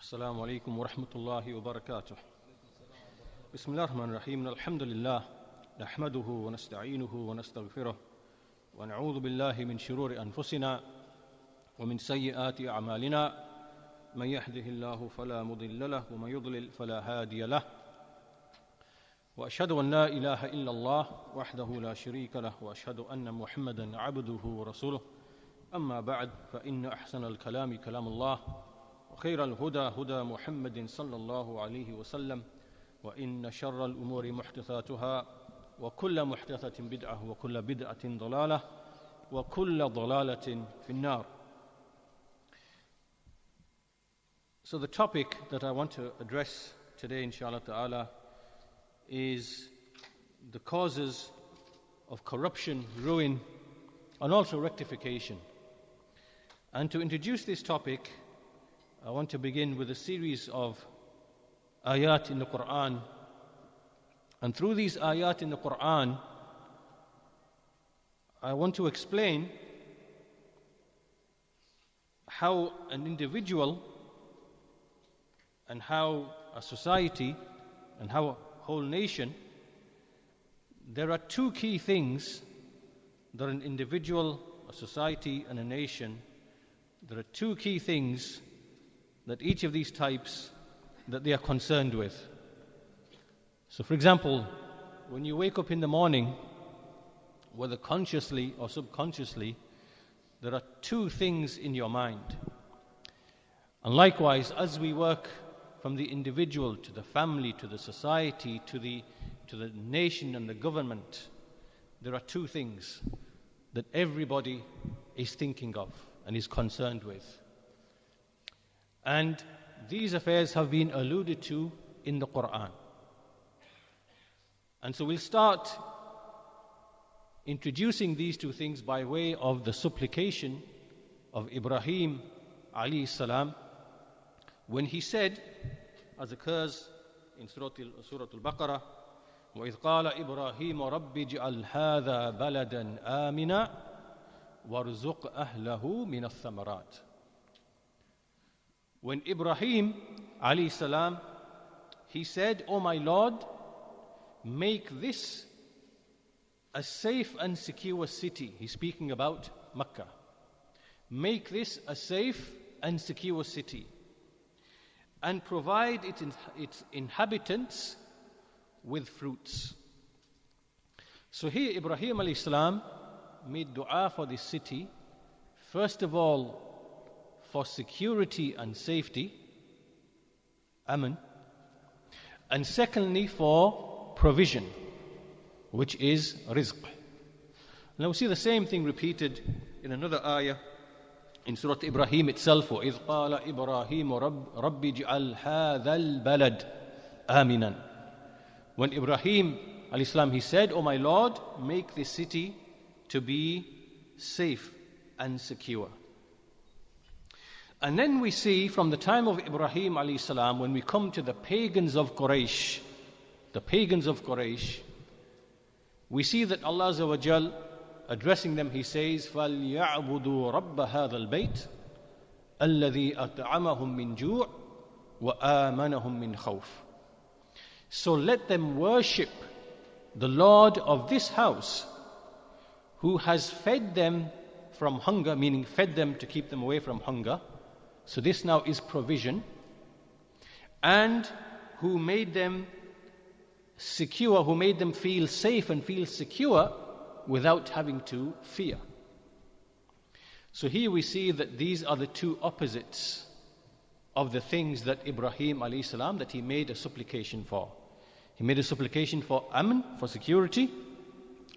السلام عليكم ورحمة الله وبركاته. بسم الله الرحمن الرحيم. الحمد لله نحمده ونستعينه ونستغفره ونعوذ بالله من شرور أنفسنا ومن سيئات أعمالنا من يهده الله فلا مضل له ومن يضلل فلا هادي له وأشهد أن لا إله إلا الله وحده لا شريك له وأشهد أن محمدا عبده ورسوله. أما بعد فإن أحسن الكلام كلام الله وخير الهدى هدى محمد صلى الله عليه وسلم وإن شر الأمور محدثاتها وكل محدثة بدعة وكل بدعة ضلالة وكل ضلالة في النار. So the topic that I want to address today, inshallah ta'ala, is the causes of corruption, ruin, and also rectification. And to introduce this topic, I want to begin with a series of ayat in the Quran. And through these ayat in the Quran, I want to explain how an individual and how a society and how a whole nation, there are two key things that an individual, a society, and a nation, there are two key things that each of these types that they are concerned with. So for example, when you wake up in the morning, whether consciously or subconsciously, there are two things in your mind. And likewise, as we work from the individual to the family, to the society, to the nation and the government, there are two things that everybody is thinking of and is concerned with. And these affairs have been alluded to in the Quran. And so we'll start introducing these two things by way of the supplication of Ibrahim alayhi salam, when he said, as occurs in Surah Al-Baqarah, وَإِذْ قَالَ إِبْرَاهِيمُ رَبِّ اجْعَلْ هَذَا بَلَدًا آمِنًا وَارْزُقْ أَهْلَهُ مِنَ الثَّمَرَاتِ. When Ibrahim alayhi salam, he said, "O my Lord, make this a safe and secure city." He's speaking about Makkah. Make this a safe and secure city, and provide its inhabitants with fruits. So here Ibrahim alayhi salam made dua for this city, first of all for security and safety, aman, and secondly for provision, which is rizq. Now we see the same thing repeated in another ayah in Surah Ibrahim itself. وَإِذْ قَالَ إِبْرَاهِيمُ رَبِّ اجْعَلْ هَذَا الْبَلَدَ آمِنًا. When Ibrahim alayhi salam, he said, "O my Lord, make this city to be safe and secure." And then we see from the time of Ibrahim alayhi salam, when we come to the pagans of Quraysh, we see that Allah Azza wa Jal, addressing them, He says, فَلْيَعْبُدُوا رَبَّ هَذَا الْبَيْتِ الَّذِي أَطْعَمَهُم مِّن جُوعٍ وَآمَنَهُم مِّنْ خَوْفٍ. So let them worship the Lord of this house, who has fed them from hunger, meaning fed them to keep them away from hunger. So this now is provision. And who made them secure, who made them feel safe and feel secure without having to fear. So here we see that these are the two opposites of the things that Ibrahim alayhi salam, that he made a supplication for. He made a supplication for aman, for security,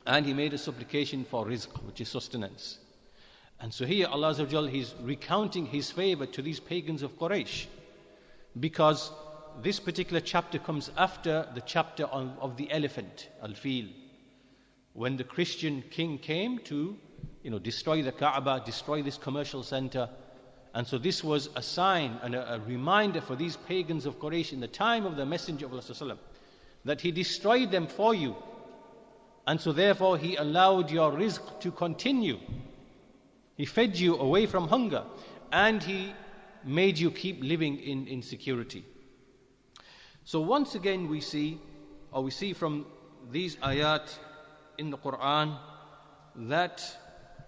and he made a supplication for rizq, which is sustenance. And so here Allah Azza wa Jal, He's recounting His favor to these pagans of Quraysh, because this particular chapter comes after the chapter of the elephant, al-fil, when the Christian king came to destroy the Kaaba, destroy this commercial center. And so this was a sign and a reminder for these pagans of Quraysh in the time of the Messenger of Allah Sallallahu Alaihi Wasallam, that he destroyed them for you, and so therefore He allowed your rizq to continue. He fed you away from hunger, and He made you keep living in insecurity. So once again we see from these ayat in the Quran that,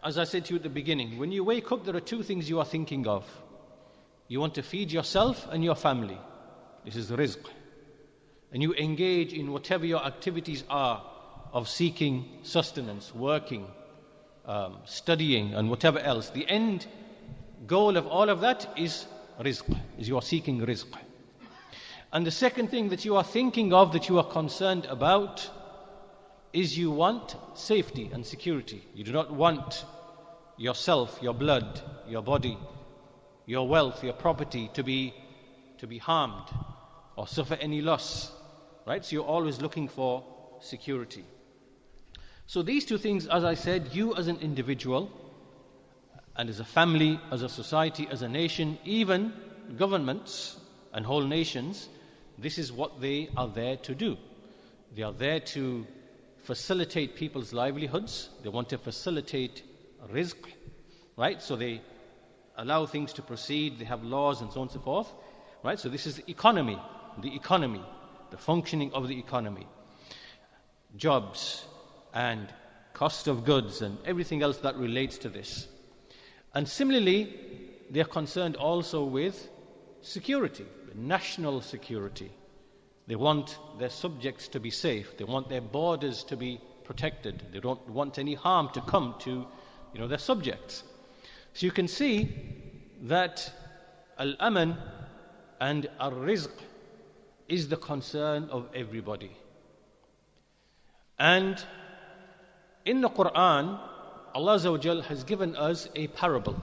as I said to you at the beginning, when you wake up there are two things you are thinking of. You want to feed yourself and your family. This is rizq. And you engage in whatever your activities are of seeking sustenance, working, studying and whatever else. The end goal of all of that is rizq, is you are seeking rizq. And the second thing that you are thinking of, that you are concerned about, is you want safety and security. You do not want yourself, your blood, your body, your wealth, your property to be harmed or suffer any loss. Right? So you're always looking for security. So these two things, as I said, you as an individual and as a family, as a society, as a nation, even governments and whole nations, this is what they are there to do. They are there to facilitate people's livelihoods. They want to facilitate rizq, right? So they allow things to proceed. They have laws and so on and so forth, right? So this is the economy, the functioning of the economy, jobs and cost of goods and everything else that relates to this. And similarly, they are concerned also with security, national security. They want their subjects to be safe. They want their borders to be protected. They don't want any harm to come to, their subjects. So you can see that al-aman and al-rizq is the concern of everybody. And in the Quran, Allah Azza wa Jal has given us a parable.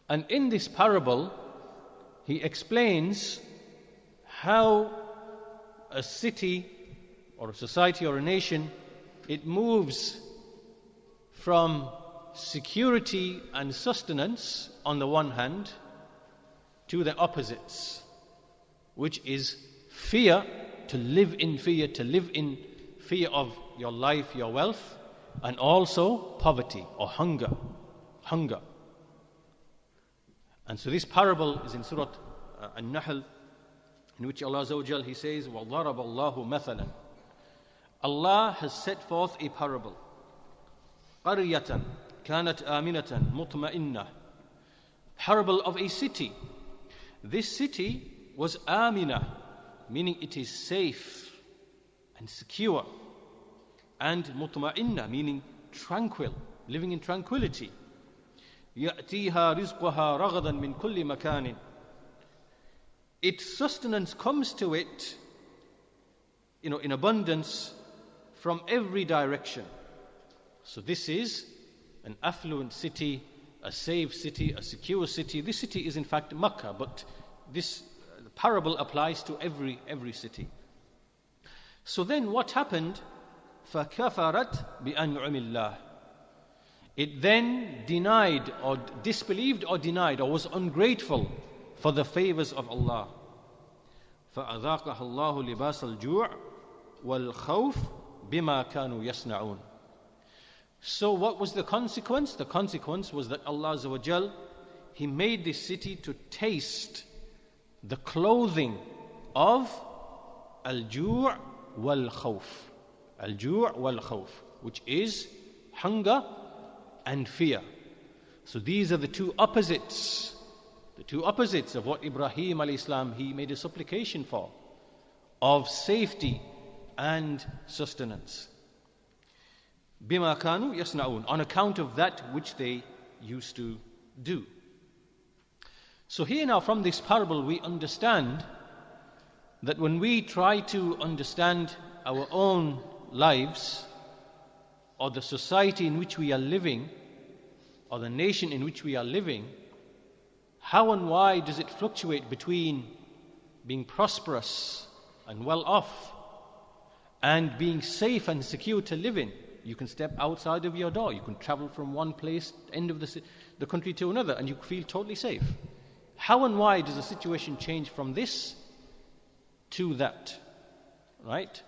And in this parable, He explains how a city or a society or a nation, it moves from security and sustenance on the one hand to the opposites, which is fear, to live in fear of your life, your wealth, and also poverty or hunger. And so this parable is in Surah An-Nahl, in which Allah Azza wa Jal, He says, وَضَرَبَ اللَّهُ مَثَلًا. Allah has set forth a parable. قَرْيَةً كَانَتْ آمِنَةً مُطْمَئِنَّةً. Parable of a city. This city was amina, meaning it is safe and secure, and mutma'inna, meaning tranquil, living in tranquility. يَأْتِيهَا رِزْقُهَا رَغَدًا مِنْ كُلِّ مَكَانٍ. Its sustenance comes to it, in abundance from every direction. So this is an affluent city, a safe city, a secure city. This city is in fact Makkah, but this parable applies to every city. So then what happened? فَكَفَرَتْ بِأَنْعُمِ اللَّهِ. It then denied or disbelieved or denied or was ungrateful for the favors of Allah. فَأَذَاقَهَا اللَّهُ لِبَاسَ الْجُوعِ وَالْخَوْفِ بِمَا كَانُوا يَصْنَعُونَ. So what was the consequence? The consequence was that Allah Azza wa Jal, He made this city to taste the clothing of al-ju' wal-khawf. Al-ju' wal-khawf, which is hunger and fear. So these are the two opposites of what Ibrahim alayhi salam, he made a supplication for, of safety and sustenance. Bima kanu yasna'un, on account of that which they used to do. So here now from this parable we understand that when we try to understand our own lives or the society in which we are living or the nation in which we are living, how and why does it fluctuate between being prosperous and well off and being safe and secure to live in? You can step outside of your door, you can travel from one place, end of the country to another, and you feel totally safe. How and why does the situation change from this to that? Right?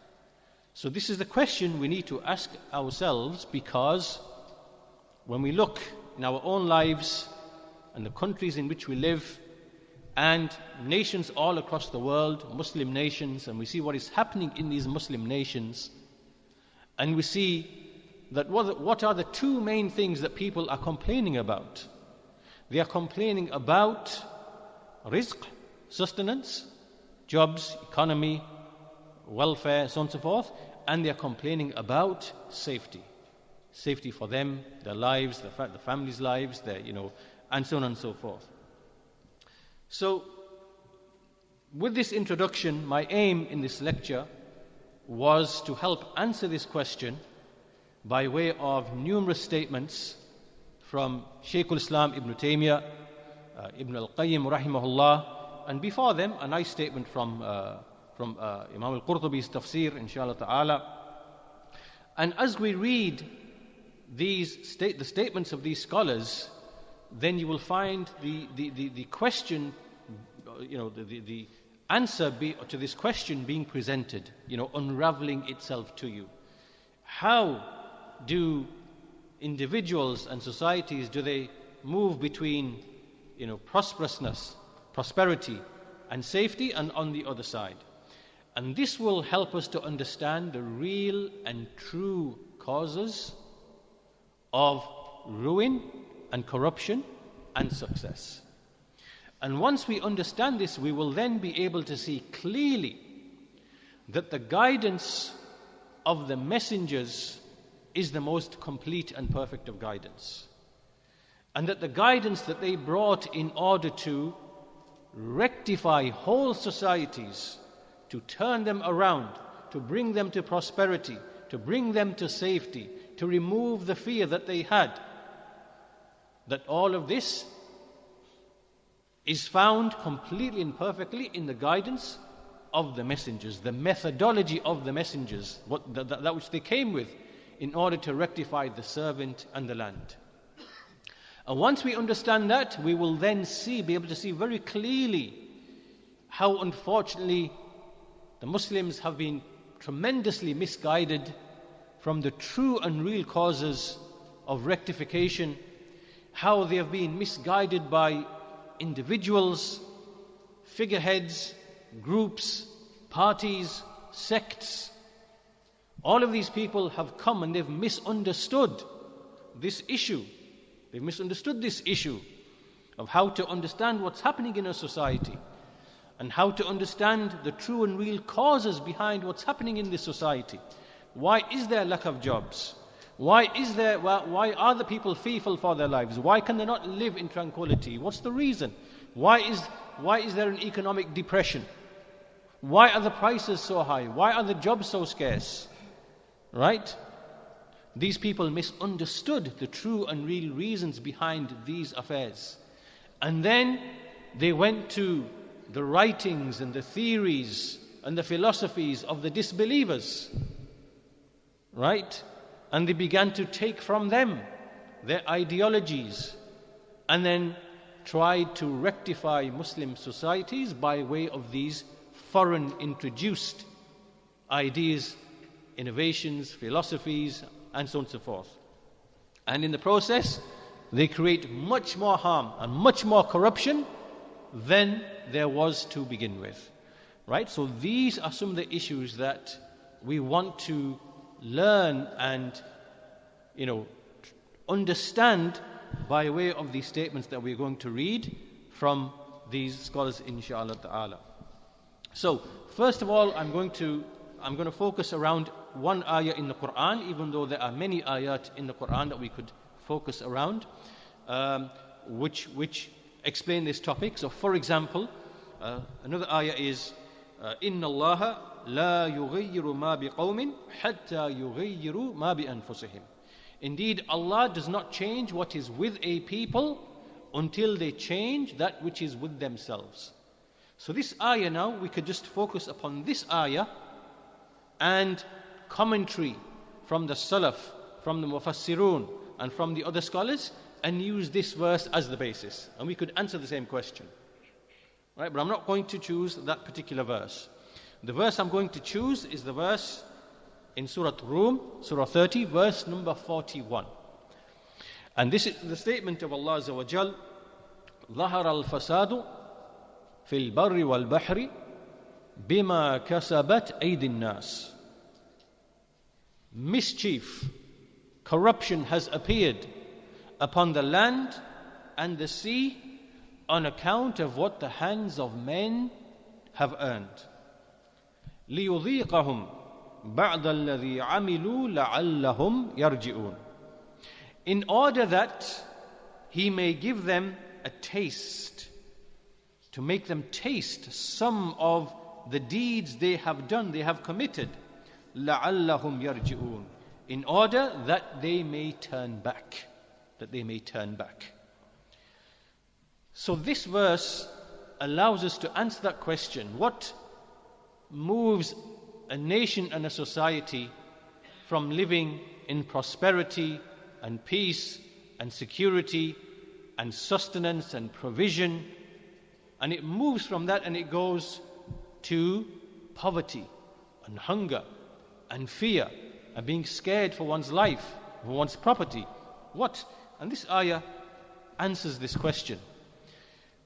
So this is the question we need to ask ourselves, because when we look in our own lives and the countries in which we live and nations all across the world, Muslim nations, and we see what is happening in these Muslim nations, and we see that what are the two main things that people are complaining about? They are complaining about rizq, sustenance, jobs, economy, welfare, so on and so forth, and they are complaining about safety. Safety for them, their lives, the family's lives, and so on and so forth. So, with this introduction, my aim in this lecture was to help answer this question by way of numerous statements from Islam Ibn Taymiyyah Ibn Al Qayyim rahimahullah, and before them a nice statement from Imām Al-Qurtubi's tafsir, inshallah ta'ala. And as we read the statements of these scholars, then you will find the question, the answer to this question being presented, unraveling itself to you. How do individuals and societies, do they move between prosperity and safety, and on the other side? And this will help us to understand the real and true causes of ruin and corruption and success. And once we understand this, we will then be able to see clearly that the guidance of the messengers is the most complete and perfect of guidance, and that the guidance that they brought in order to rectify whole societies, to turn them around, to bring them to prosperity, to bring them to safety, to remove the fear that they had, that all of this is found completely and perfectly in the guidance of the messengers, the methodology of the messengers, that which they came with in order to rectify the servant and the land. And once we understand that, we will then be able to see very clearly how unfortunately the Muslims have been tremendously misguided from the true and real causes of rectification, how they have been misguided by individuals, figureheads, groups, parties, sects. All of these people have come and they've misunderstood this issue. They've misunderstood this issue of how to understand what's happening in a society and how to understand the true and real causes behind what's happening in this society. Why is there lack of jobs? Why are the people fearful for their lives? Why can they not live in tranquility? What's the reason? Why is there an economic depression? Why are the prices so high? Why are the jobs so scarce? Right? These people misunderstood the true and real reasons behind these affairs. And then they went to the writings and the theories and the philosophies of the disbelievers. Right? And they began to take from them their ideologies and then tried to rectify Muslim societies by way of these foreign introduced ideas, innovations, philosophies, and so on and so forth. And in the process, they create much more harm and much more corruption than there was to begin with. Right? So these are some of the issues that we want to learn and understand by way of these statements that we're going to read from these scholars, inshallah ta'ala. So first of all, I'm going to focus around one ayah in the Quran, even though there are many ayat in the Quran that we could focus around, which explain this topic. So for example, another ayah is Inna Allaha la yughayyiru ma biqawmin hatta yughayyiru ma bi anfusihim. Indeed, Allah does not change what is with a people until they change that which is with themselves. So this ayah now, we could just focus upon this ayah and commentary from the Salaf, from the Mufassirun, and from the other scholars, and use this verse as the basis. And we could answer the same question. Right? But I'm not going to choose that particular verse. The verse I'm going to choose is the verse in Surah Rum, Surah 30, verse number 41. And this is the statement of Allah Azza wa Jal, ظهر الفساد في البر والبحر بما كسبت أيدي الناس. Mischief, corruption has appeared upon the land and the sea on account of what the hands of men have earned. ليذيقهم بعد الذي عملوا لعلهم يرجعون. In order that he may give them a taste, to make them taste some of the deeds they have done, they have committed. لعلهم يرجعون. In order that they may turn back. That they may turn back. So this verse allows us to answer that question. What moves a nation and a society from living in prosperity and peace and security and sustenance and provision, and it moves from that and it goes to poverty and hunger and fear and being scared for one's life, for one's property? What? And this ayah answers this question.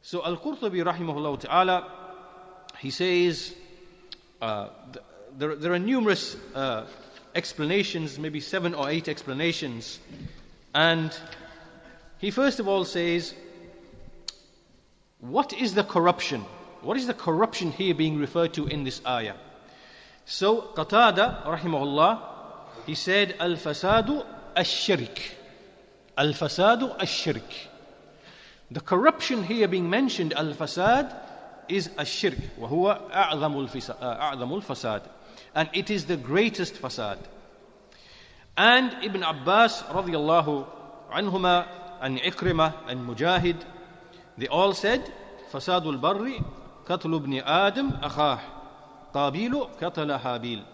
So Al-Qurtubi rahimahullah ta'ala, he says, there are numerous explanations, maybe 7 or 8 explanations. And he first of all says, what is the corruption? What is the corruption here being referred to in this ayah? So Qatada rahimahullah, he said, Al-fasadu ash-shirk. Al-fasadu ash-shirk. The corruption here being mentioned, al-fasad, is ash-shirk. وَهُوَ أَعْظَمُ الْفَسَادِ. And it is the greatest fasad. And Ibn Abbas radiyallahu anhuma and Ikrimah and Mujahid, they all said, Fasadul barri qatlu ibn Adam akhah, Qabilu qatala Habil.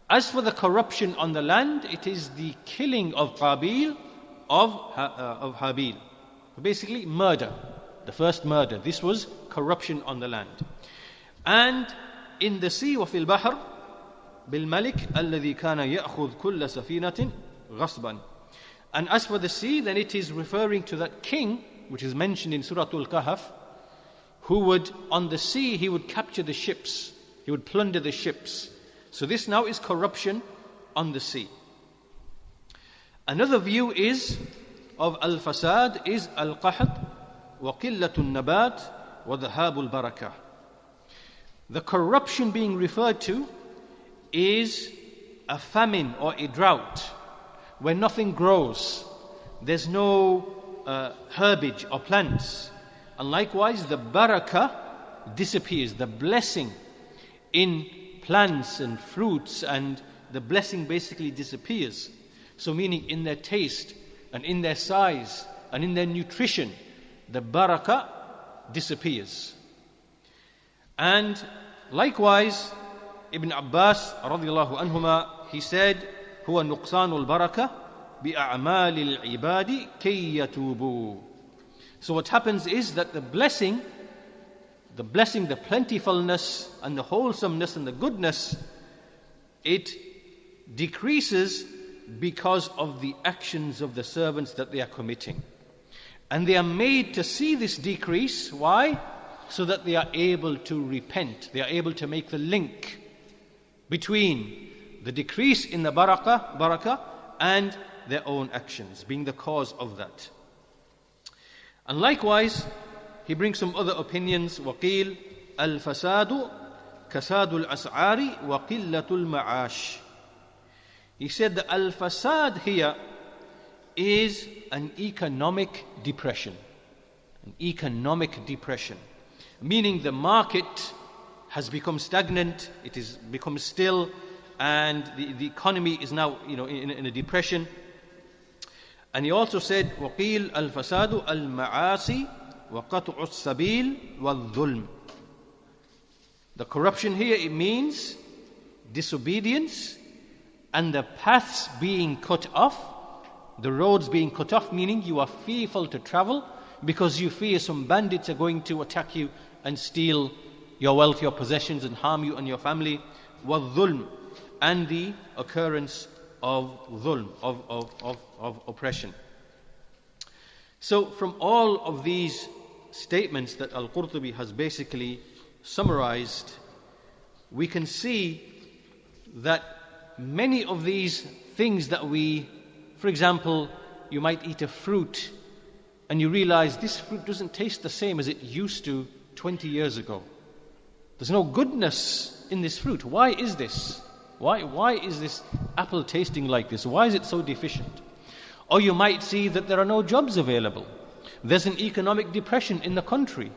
As for the corruption on the land, it is the killing of Qabil of Habil. Basically murder, the first murder. This was corruption on the land. And in the sea, وفي البحر بالملك الذي كان يأخذ كل سفينة غصبا. And as for the sea, then it is referring to that king, which is mentioned in Surah Al-Kahf, who would, on the sea, he would capture the ships. He would plunder the ships. So this now is corruption on the sea. Another view is of al-fasad is al-qahd wa qillatun nabat wa dhahabul barakah. The corruption being referred to is a famine or a drought where nothing grows. There's no herbage or plants. And likewise, the barakah disappears. The blessing in plants and fruits and the blessing basically disappears. So meaning in their taste and in their size and in their nutrition, the barakah disappears. And likewise, Ibn Abbas radiyallahu anhuma, he said, huwa nuqsanul barakah bi a'malil ibadi kay yatubu. So what happens is that the blessing, the plentifulness and the wholesomeness and the goodness, it decreases because of the actions of the servants that they are committing. And they are made to see this decrease. Why? So that they are able to repent. They are able to make the link between the decrease in the barakah and their own actions, being the cause of that. And likewise, he brings some other opinions. وَقِيلْ الْفَسَادُ كَسَادُ الْأَسْعَارِ وَقِلَّةُ الْمَعَاشِ. He said the al-fasad here is an economic depression. An economic depression. Meaning the market has become stagnant, it has become still, and the economy is now in a depression. And he also said, وَقِيلْ الْفَسَادُ الْمَعَاصِي وَقَطْعُ السَّبِيلِ وَالظُّلْمِ. The corruption here, it means disobedience and the paths being cut off, the roads being cut off, meaning you are fearful to travel because you fear some bandits are going to attack you and steal your wealth, your possessions, and harm you and your family. وَالظُّلْمِ. And the occurrence of dhulm, of oppression. So from all of these statements that Al-Qurtubi has basically summarized, we can see that many of these things that for example, you might eat a fruit and you realize this fruit doesn't taste the same as it used to 20 years ago. There's no goodness in this fruit. Why is this? Why is this apple tasting like this? Why is it so deficient? Or you might see that there are no jobs available. There's an economic depression in the country,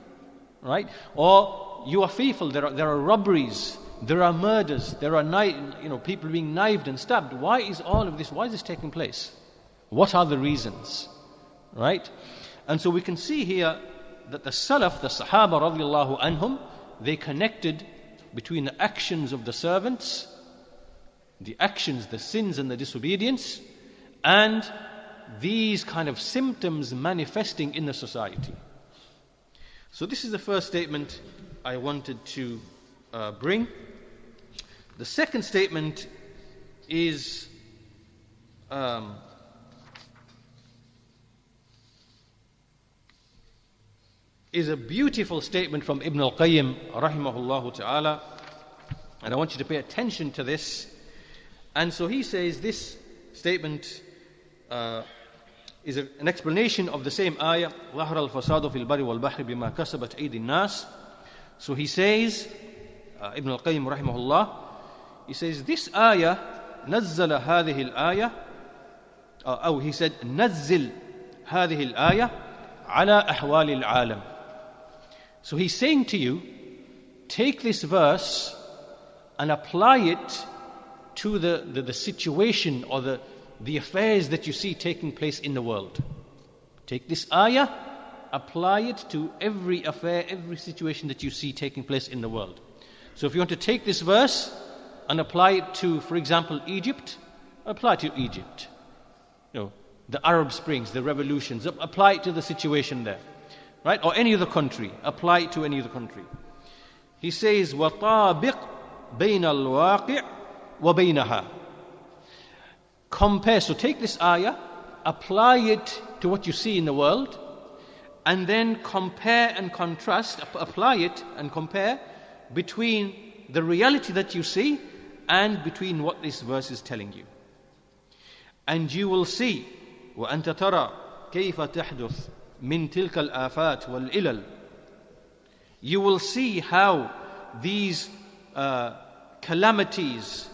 right? Or you are fearful, there are robberies, there are murders, there are people being knifed and stabbed. Why is all of this? Why is this taking place? What are the reasons? Right? And so we can see here that the Salaf, the Sahaba radiallahu anhum, they connected between the actions of the servants, the actions, the sins and the disobedience, and these kind of symptoms manifesting in the society. So this is the first statement I wanted to bring. The second statement is a beautiful statement from Ibn Al Qayyim rahimahullah ta'ala, and I want you to pay attention to this. And so he says this statement is an explanation of the same ayah, ظهر الفساد في البر والبحر بما كسبت أيدي الناس. So he says, Ibn Al Qayyim rahimahullah, he says this ayah نزل هذه الآية أو he said نزل هذه الآية على أحوال العالم. So he's saying to you, take this verse and apply it to the situation or the affairs that you see taking place in the world. Take this ayah, apply it to every affair, every situation that you see taking place in the world. So if you want to take this verse and apply it to, for example, Egypt, apply it to Egypt. The Arab Springs, the revolutions, apply it to the situation there. Right? Or any other country, apply it to any other country. He says, وَطَابِقْ بَيْنَ الْوَاقِعِ وَبَيْنَهَا. Compare, so take this ayah, apply it to what you see in the world, and then compare and contrast, apply it and compare between the reality that you see and between what this verse is telling you. And you will see, وَأَنْتَ تَرَى كَيْفَ تَحْدُث min tilka al-afat wal-ilal. You will see how these calamities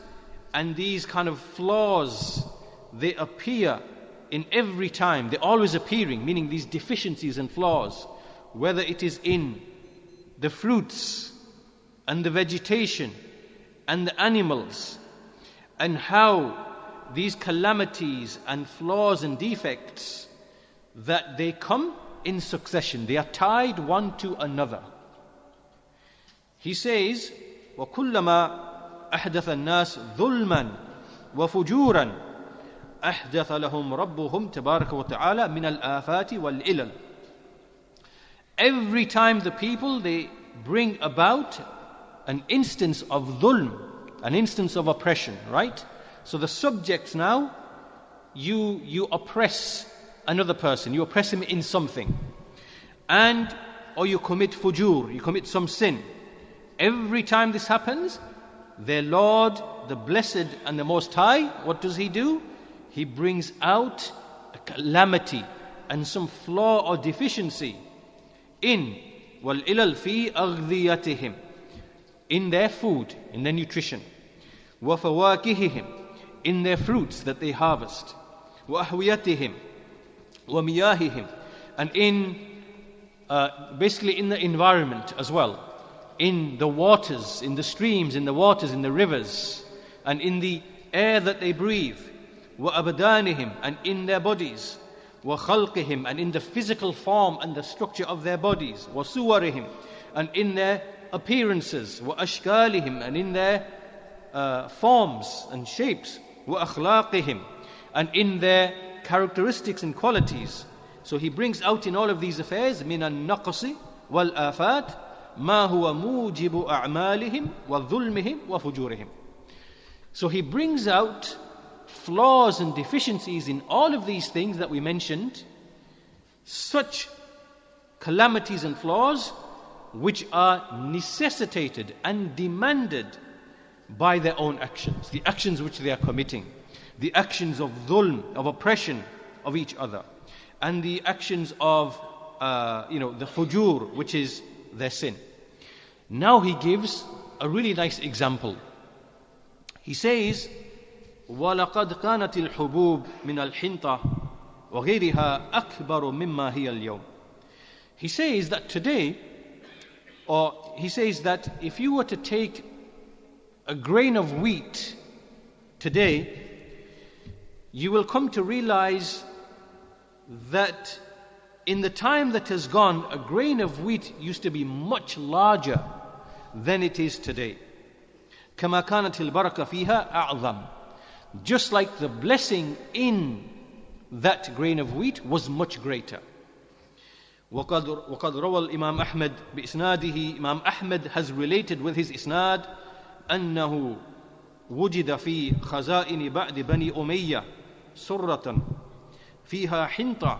and these kind of flaws, they appear in every time. They're always appearing, meaning these deficiencies and flaws, whether it is in the fruits and the vegetation and the animals, and how these calamities and flaws and defects, that they come in succession, they are tied one to another. He says, وَكُلَّمَا أَحْدَثَ النَّاسِ ظُلْمًا وَفُجُورًا أَحْدَثَ لَهُمْ رَبُّهُمْ تَبَارَكَ وَتَعَالَى مِنَ الْآفَاتِ وَالْإِلَلِ. Every time the people, they bring about an instance of dhulm, an instance of oppression, right? So the subjects now, you oppress another person, you oppress him in something, or you commit fujur, you commit some sin. Every time this happens, their Lord, the Blessed and the Most High, what does He do? He brings out a calamity and some flaw or deficiency in وَالْإِلَلْ فِي أَغْذِيَتِهِمْ, in their food, in their nutrition, وَفَوَاكِهِهِمْ, in their fruits that they harvest, وَأَحْوِيَتِهِمْ وَمِيَاهِهِمْ, and in basically in the environment as well, in the waters, in the streams, in the waters, in the rivers, and in the air that they breathe, وَأَبْدَانِهِمْ, and in their bodies, وَخَلْقِهِمْ, and in the physical form and the structure of their bodies, وَصُوَرِهِمْ, and in their appearances, وَأَشْكَالِهِمْ, and in their forms and shapes, وَأَخْلَاقِهِمْ, and in their characteristics and qualities. So he brings out in all of these affairs من النقص والآفات ما هو موجب أعمالهم وظلمهم وفجورهم. So he brings out flaws and deficiencies in all of these things that we mentioned, such calamities and flaws which are necessitated and demanded by their own actions, the actions which they are committing, the actions of dhulm, of oppression of each other, and the actions of the fujur, which is their sin. Now he gives a really nice example. He says, وَلَقَدْ كَانَتِ الْحُبُوبُ مِنَ الْحِنْطَةِ وَغَيْرِهَا أَكْبَرُ مِمَّا هِيَ الْيَوْمِ. He says that today, or he says that if you were to take a grain of wheat today, you will come to realize that in the time that has gone, a grain of wheat used to be much larger than it is today. كما كانت البركة فيها أعظم. Just like the blessing in that grain of wheat was much greater. وقد روى الإمام أحمد بإسناده. Imam Ahmad has related with his isnad أنه وجد في خزائن بعد بني أمية سرة فيها حنطة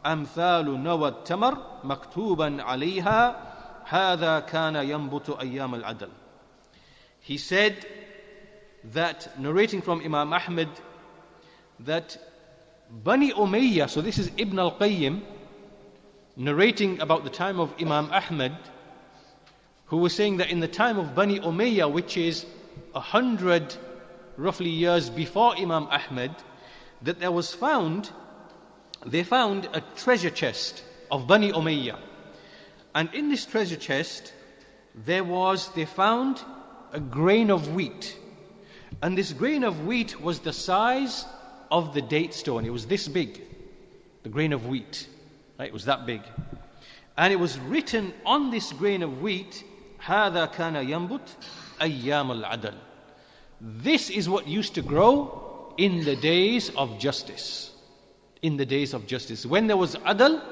أمثال نوى التمر مكتوبا عليها هذا كان ينبت أيام العدل. He said that, narrating from Imam Ahmad, that Bani Umayyah, so this is Ibn Al Qayyim narrating about the time of Imam Ahmad, who was saying that in the time of Bani Umayyah, which is 100 roughly years before Imam Ahmad, that they found a treasure chest of Bani Umayyah. And in this treasure chest, they found a grain of wheat. And this grain of wheat was the size of the date stone. It was this big, the grain of wheat. Right? It was that big. And it was written on this grain of wheat, هَذَا كَانَ يَنْبُتْ أَيَّامَ الْعَدَلِ. This is what used to grow in the days of justice. In the days of justice. When there was adl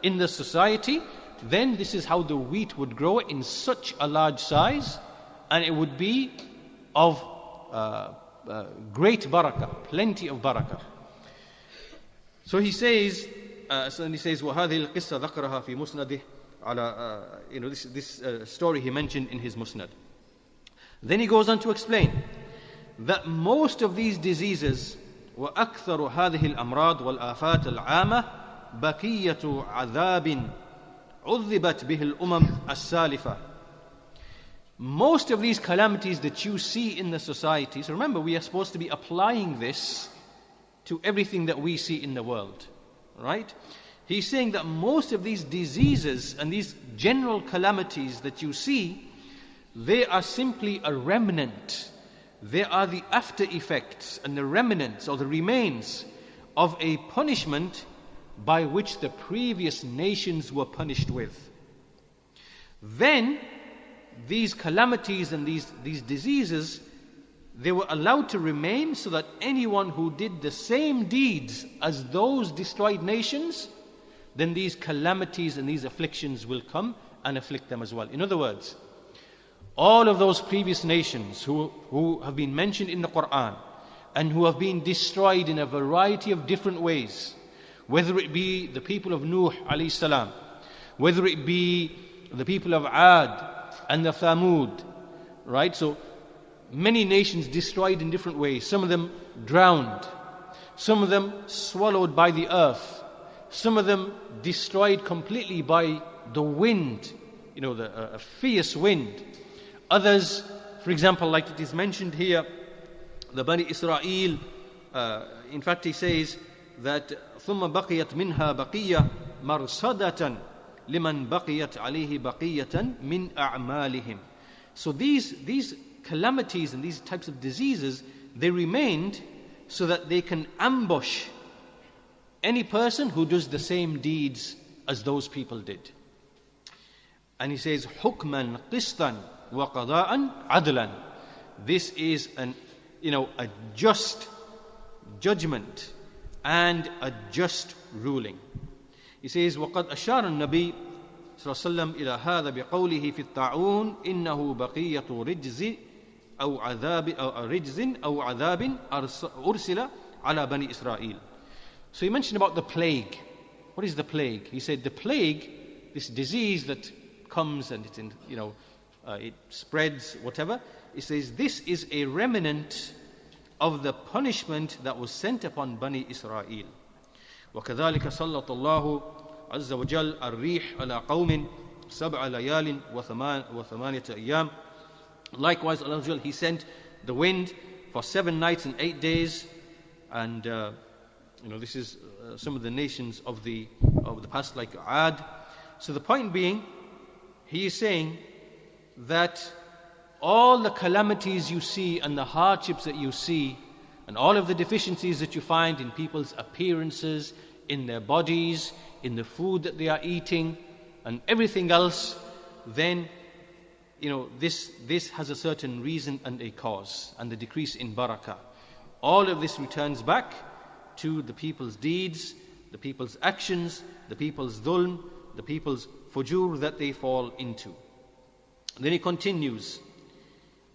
in the society, then this is how the wheat would grow in such a large size, and it would be of great barakah, plenty of barakah. So he says, وَهَذِهِ الْقِصَّةَ ذَكَرَهَا فِي مُسْنَدِهِ على, this story he mentioned in his musnad. Then he goes on to explain that most of these diseases وأكثر هذه الأمراض والآفات العامة بقية عذاب عذبت به الأمم السالفة. Most of these calamities that you see in the society, so remember, we are supposed to be applying this to everything that we see in the world, right? He's saying that most of these diseases and these general calamities that you see, they are simply a remnant. They are the after effects and the remnants or the remains of a punishment by which the previous nations were punished with. Then these calamities and these diseases, they were allowed to remain so that anyone who did the same deeds as those destroyed nations, then these calamities and these afflictions will come and afflict them as well. In other words, all of those previous nations who have been mentioned in the Quran and who have been destroyed in a variety of different ways, whether it be the people of Nuh alayhi salam, whether it be the people of Aad and the Thamud, right? So many nations destroyed in different ways. Some of them drowned, some of them swallowed by the earth, some of them destroyed completely by the wind, a fierce wind. Others, for example, like it is mentioned here, the Bani Israel, in fact he says that ثُمَّ بَقِيَتْ مِنْهَا بَقِيَّةً مَرْصَدَةً لِمَنْ بَقِيَتْ عَلَيْهِ بَقِيَّةً مِنْ أَعْمَالِهِمْ. So these calamities and these types of diseases, they remained so that they can ambush any person who does the same deeds as those people did. And he says, حُكْمًا قِسْطًا وَقَضَاءً عَدْلًا. This is a just judgment and a just ruling. He says, وَقَدْ أَشَارَ النَّبِيُّ صلى الله عليه وسلم إلى هذا بقوله في الطاعون إنه بقية رجز أو عذاب أرسل على بني إسرائيل. So he mentioned about the plague. What is the plague? He said the plague this disease that comes and it spreads, whatever. It says this is a remnant of the punishment that was sent upon Bani Israel. وَكَذَلِكَ سَلَّطَ اللَّهُ عَزَّ وَجَلَّ الرِّيحَ عَلَى قَوْمٍ سَبْعَ لَيَالٍ وَثَمَانِيَةَ أَيَّامٍ. Likewise, Allah He sent the wind for 7 nights and 8 days, and this is some of the nations of the past, like Aad. So the point being, he is saying that all the calamities you see and the hardships that you see and all of the deficiencies that you find in people's appearances, in their bodies, in the food that they are eating and everything else, then this has a certain reason and a cause, and the decrease in barakah. All of this returns back to the people's deeds, the people's actions, the people's dhulm, the people's fujur that they fall into. Then he continues.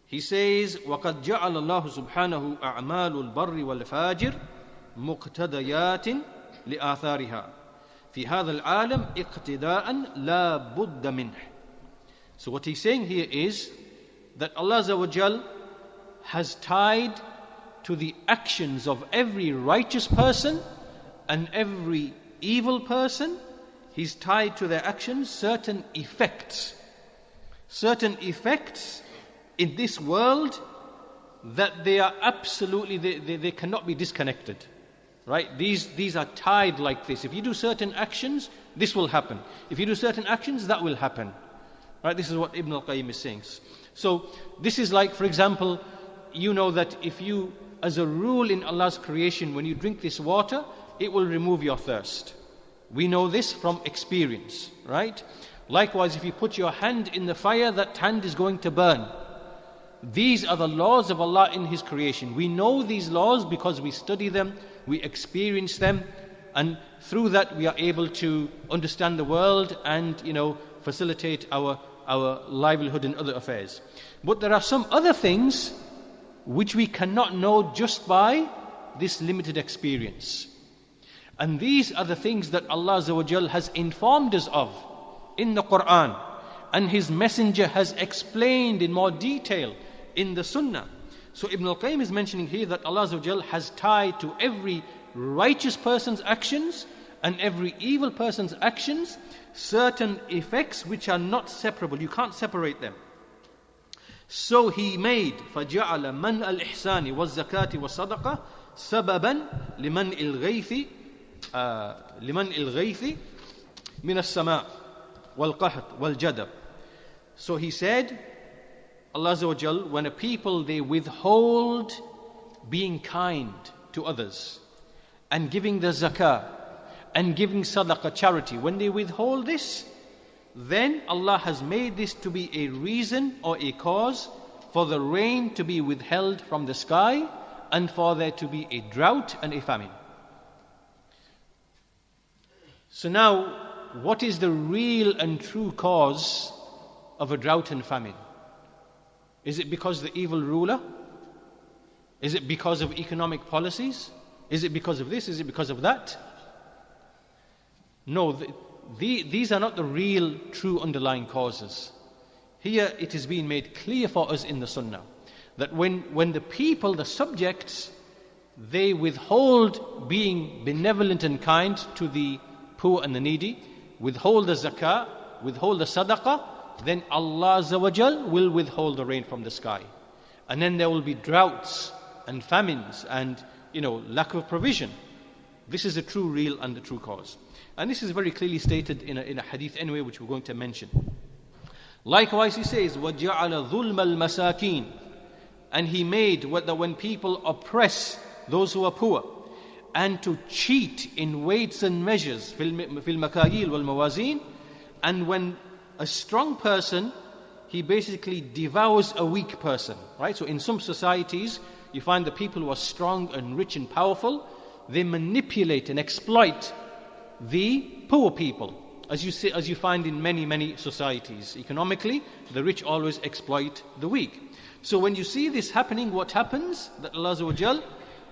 He says, وَقَدْ جَعَلَ اللَّهُ سُبْحَانَهُ أَعْمَالُ الْبَرِّ وَالْفَاجِرِ مُقْتَدَيَاتٍ لِآثَارِهَا فِي هَذَا الْعَالَمِ اقْتِدَاءً لَا بُدَّ مِنْهِ. So what he's saying here is that Allah Azza wa Jal has tied to the actions of every righteous person and every evil person, He's tied to their actions certain effects in this world that they are absolutely, they cannot be disconnected. Right? These are tied like this. If you do certain actions, this will happen. If you do certain actions, that will happen. Right? This is what Ibn Al Qayyim is saying. So this is like, for example, you know that if you, as a rule in Allah's creation, when you drink this water, it will remove your thirst. We know this from experience, right? Likewise, if you put your hand in the fire, that hand is going to burn. These are the laws of Allah in His creation. We know these laws because we study them, we experience them, and through that we are able to understand the world and, facilitate our livelihood and other affairs. But there are some other things which we cannot know just by this limited experience. And these are the things that Allah Azza wa Jal has informed us of in the Quran, and His Messenger has explained in more detail in the Sunnah. So Ibn Al Qayyim is mentioning here that Allah Azza wa Jal has tied to every righteous person's actions and every evil person's actions certain effects which are not separable. You can't separate them. So He made فَجَعَلَ مَنْءَ الْإِحْسَانِ وَالزَّكَاةِ وَالصَّدَقَةِ سَبَبًا لِمَنْءِ الْغَيْثِ مِنَ السَّمَاءِ وَالْقَحْطِ وَالْجَدَبِ. So He said, Allah Azza wa Jal, when a people they withhold being kind to others and giving the zakah and giving sadaqah, charity, when they withhold this, then Allah has made this to be a reason or a cause for the rain to be withheld from the sky and for there to be a drought and a famine. So now, what is the real and true cause of a drought and famine? Is it because the evil ruler? Is it because of economic policies? Is it because of this? Is it because of that? No, these are not the real, true underlying causes. Here it is being made clear for us in the Sunnah that when the people, the subjects, they withhold being benevolent and kind to the poor and the needy, withhold the zakah, withhold the sadaqah, then Allah Azza wa Jal will withhold the rain from the sky. And then there will be droughts and famines and, lack of provision. This is the true, real and the true cause. And this is very clearly stated in a hadith anyway, which we're going to mention. Likewise, he says, وَجَعَلَ ظُلْمَ الْمَسَاكِينَ. And He made that when people oppress those who are poor, and to cheat in weights and measures, fil makayil wal mawazin, and when a strong person, he basically devours a weak person, right? So in some societies, you find the people who are strong and rich and powerful, they manipulate and exploit the poor people, as you find in many societies. Economically, the rich always exploit the weak. So when you see this happening, what happens? That Allah Azza wa Jal,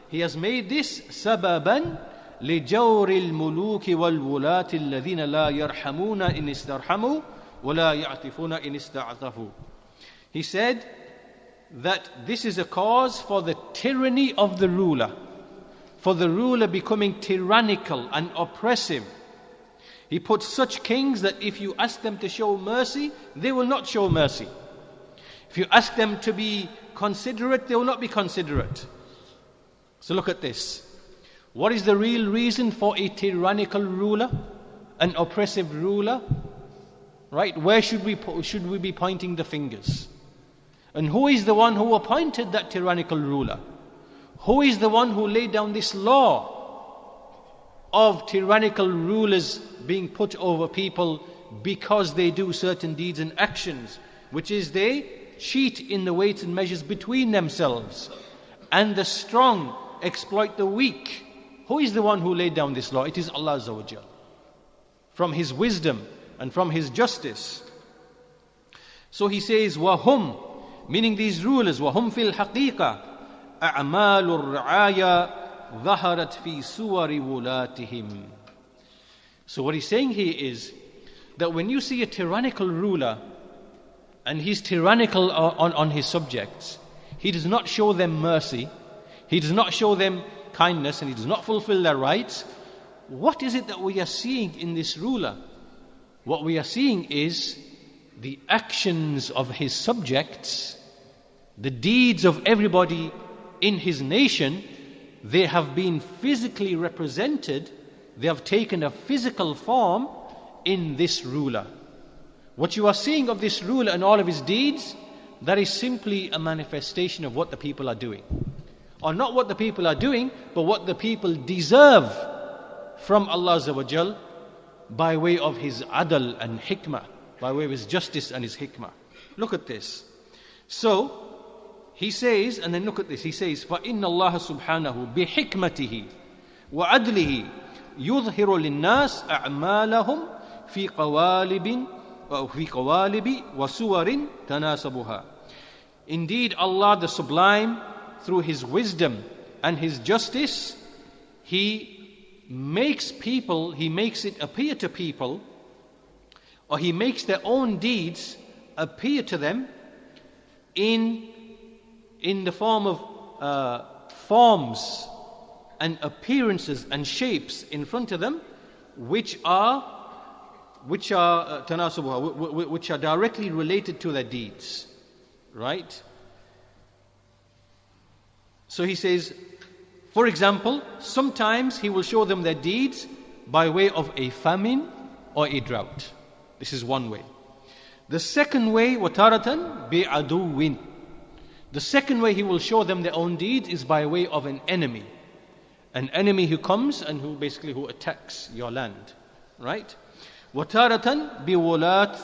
He has made this sababan لجور الملوك والولاة الذين لا يرحمون إن استرحموا ولا يعطفون إن استعطفوا. He said that this is a cause for the tyranny of the ruler, for the ruler becoming tyrannical and oppressive. He puts such kings that if you ask them to show mercy, they will not show mercy. If you ask them to be considerate, they will not be considerate. So look at this. What is the real reason for a tyrannical ruler, an oppressive ruler? Right? Where should we be pointing the fingers? And who is the one who appointed that tyrannical ruler? Who is the one who laid down this law of tyrannical rulers being put over people because they do certain deeds and actions, which is they cheat in the weights and measures between themselves, and the strong exploit the weak? Who is the one who laid down this law? It is Allah Azza wa Jal, from His wisdom and from His justice. So He says, وَهُمْ, meaning these rulers, وَهُمْ فِي الْحَقِيقَةِ أَعْمَالُ الرِّعَايَةِ ظَهَرَتْ فِي سُوَرِ وُلَاتِهِمْ. So what He's saying here is that when you see a tyrannical ruler and he's tyrannical on his subjects, he does not show them mercy, he does not show them kindness, and he does not fulfill their rights. What is it that we are seeing in this ruler? What we are seeing is the actions of his subjects, the deeds of everybody in his nation. They have been physically represented, they have taken a physical form in this ruler. What you are seeing of this ruler and all of his deeds, that is simply a manifestation of what the people are doing. Or not what the people are doing, but what the people deserve from Allah Azza wa Jal by way of His adl and hikmah, by way of His justice and His hikmah. Look at this. So, He says, and then look at this, He says, فَإِنَّ اللَّهَ سُبْحَانَهُ بِحِكْمَتِهِ وَعَدْلِهِ يُظْهِرُ لِلنَّاسِ أَعْمَالَهُمْ فِي قَوَالِبِ وَسُوَرٍ تَنَاسَبُهَا. Indeed, Allah the Sublime, through His wisdom and His justice, He makes it appear to people, or He makes their own deeds appear to them in the form of forms and appearances and shapes in front of them, which are tanasubuha, which are directly related to their deeds, right? So he says, for example, sometimes He will show them their deeds by way of a famine or a drought. This is one way. The second way, وَتَارَةً بِعَدُوٍ. The second way He will show them their own deeds is by way of an enemy. An enemy who comes and who attacks your land. Right? وَتَارَةً بِوُلَاتٍ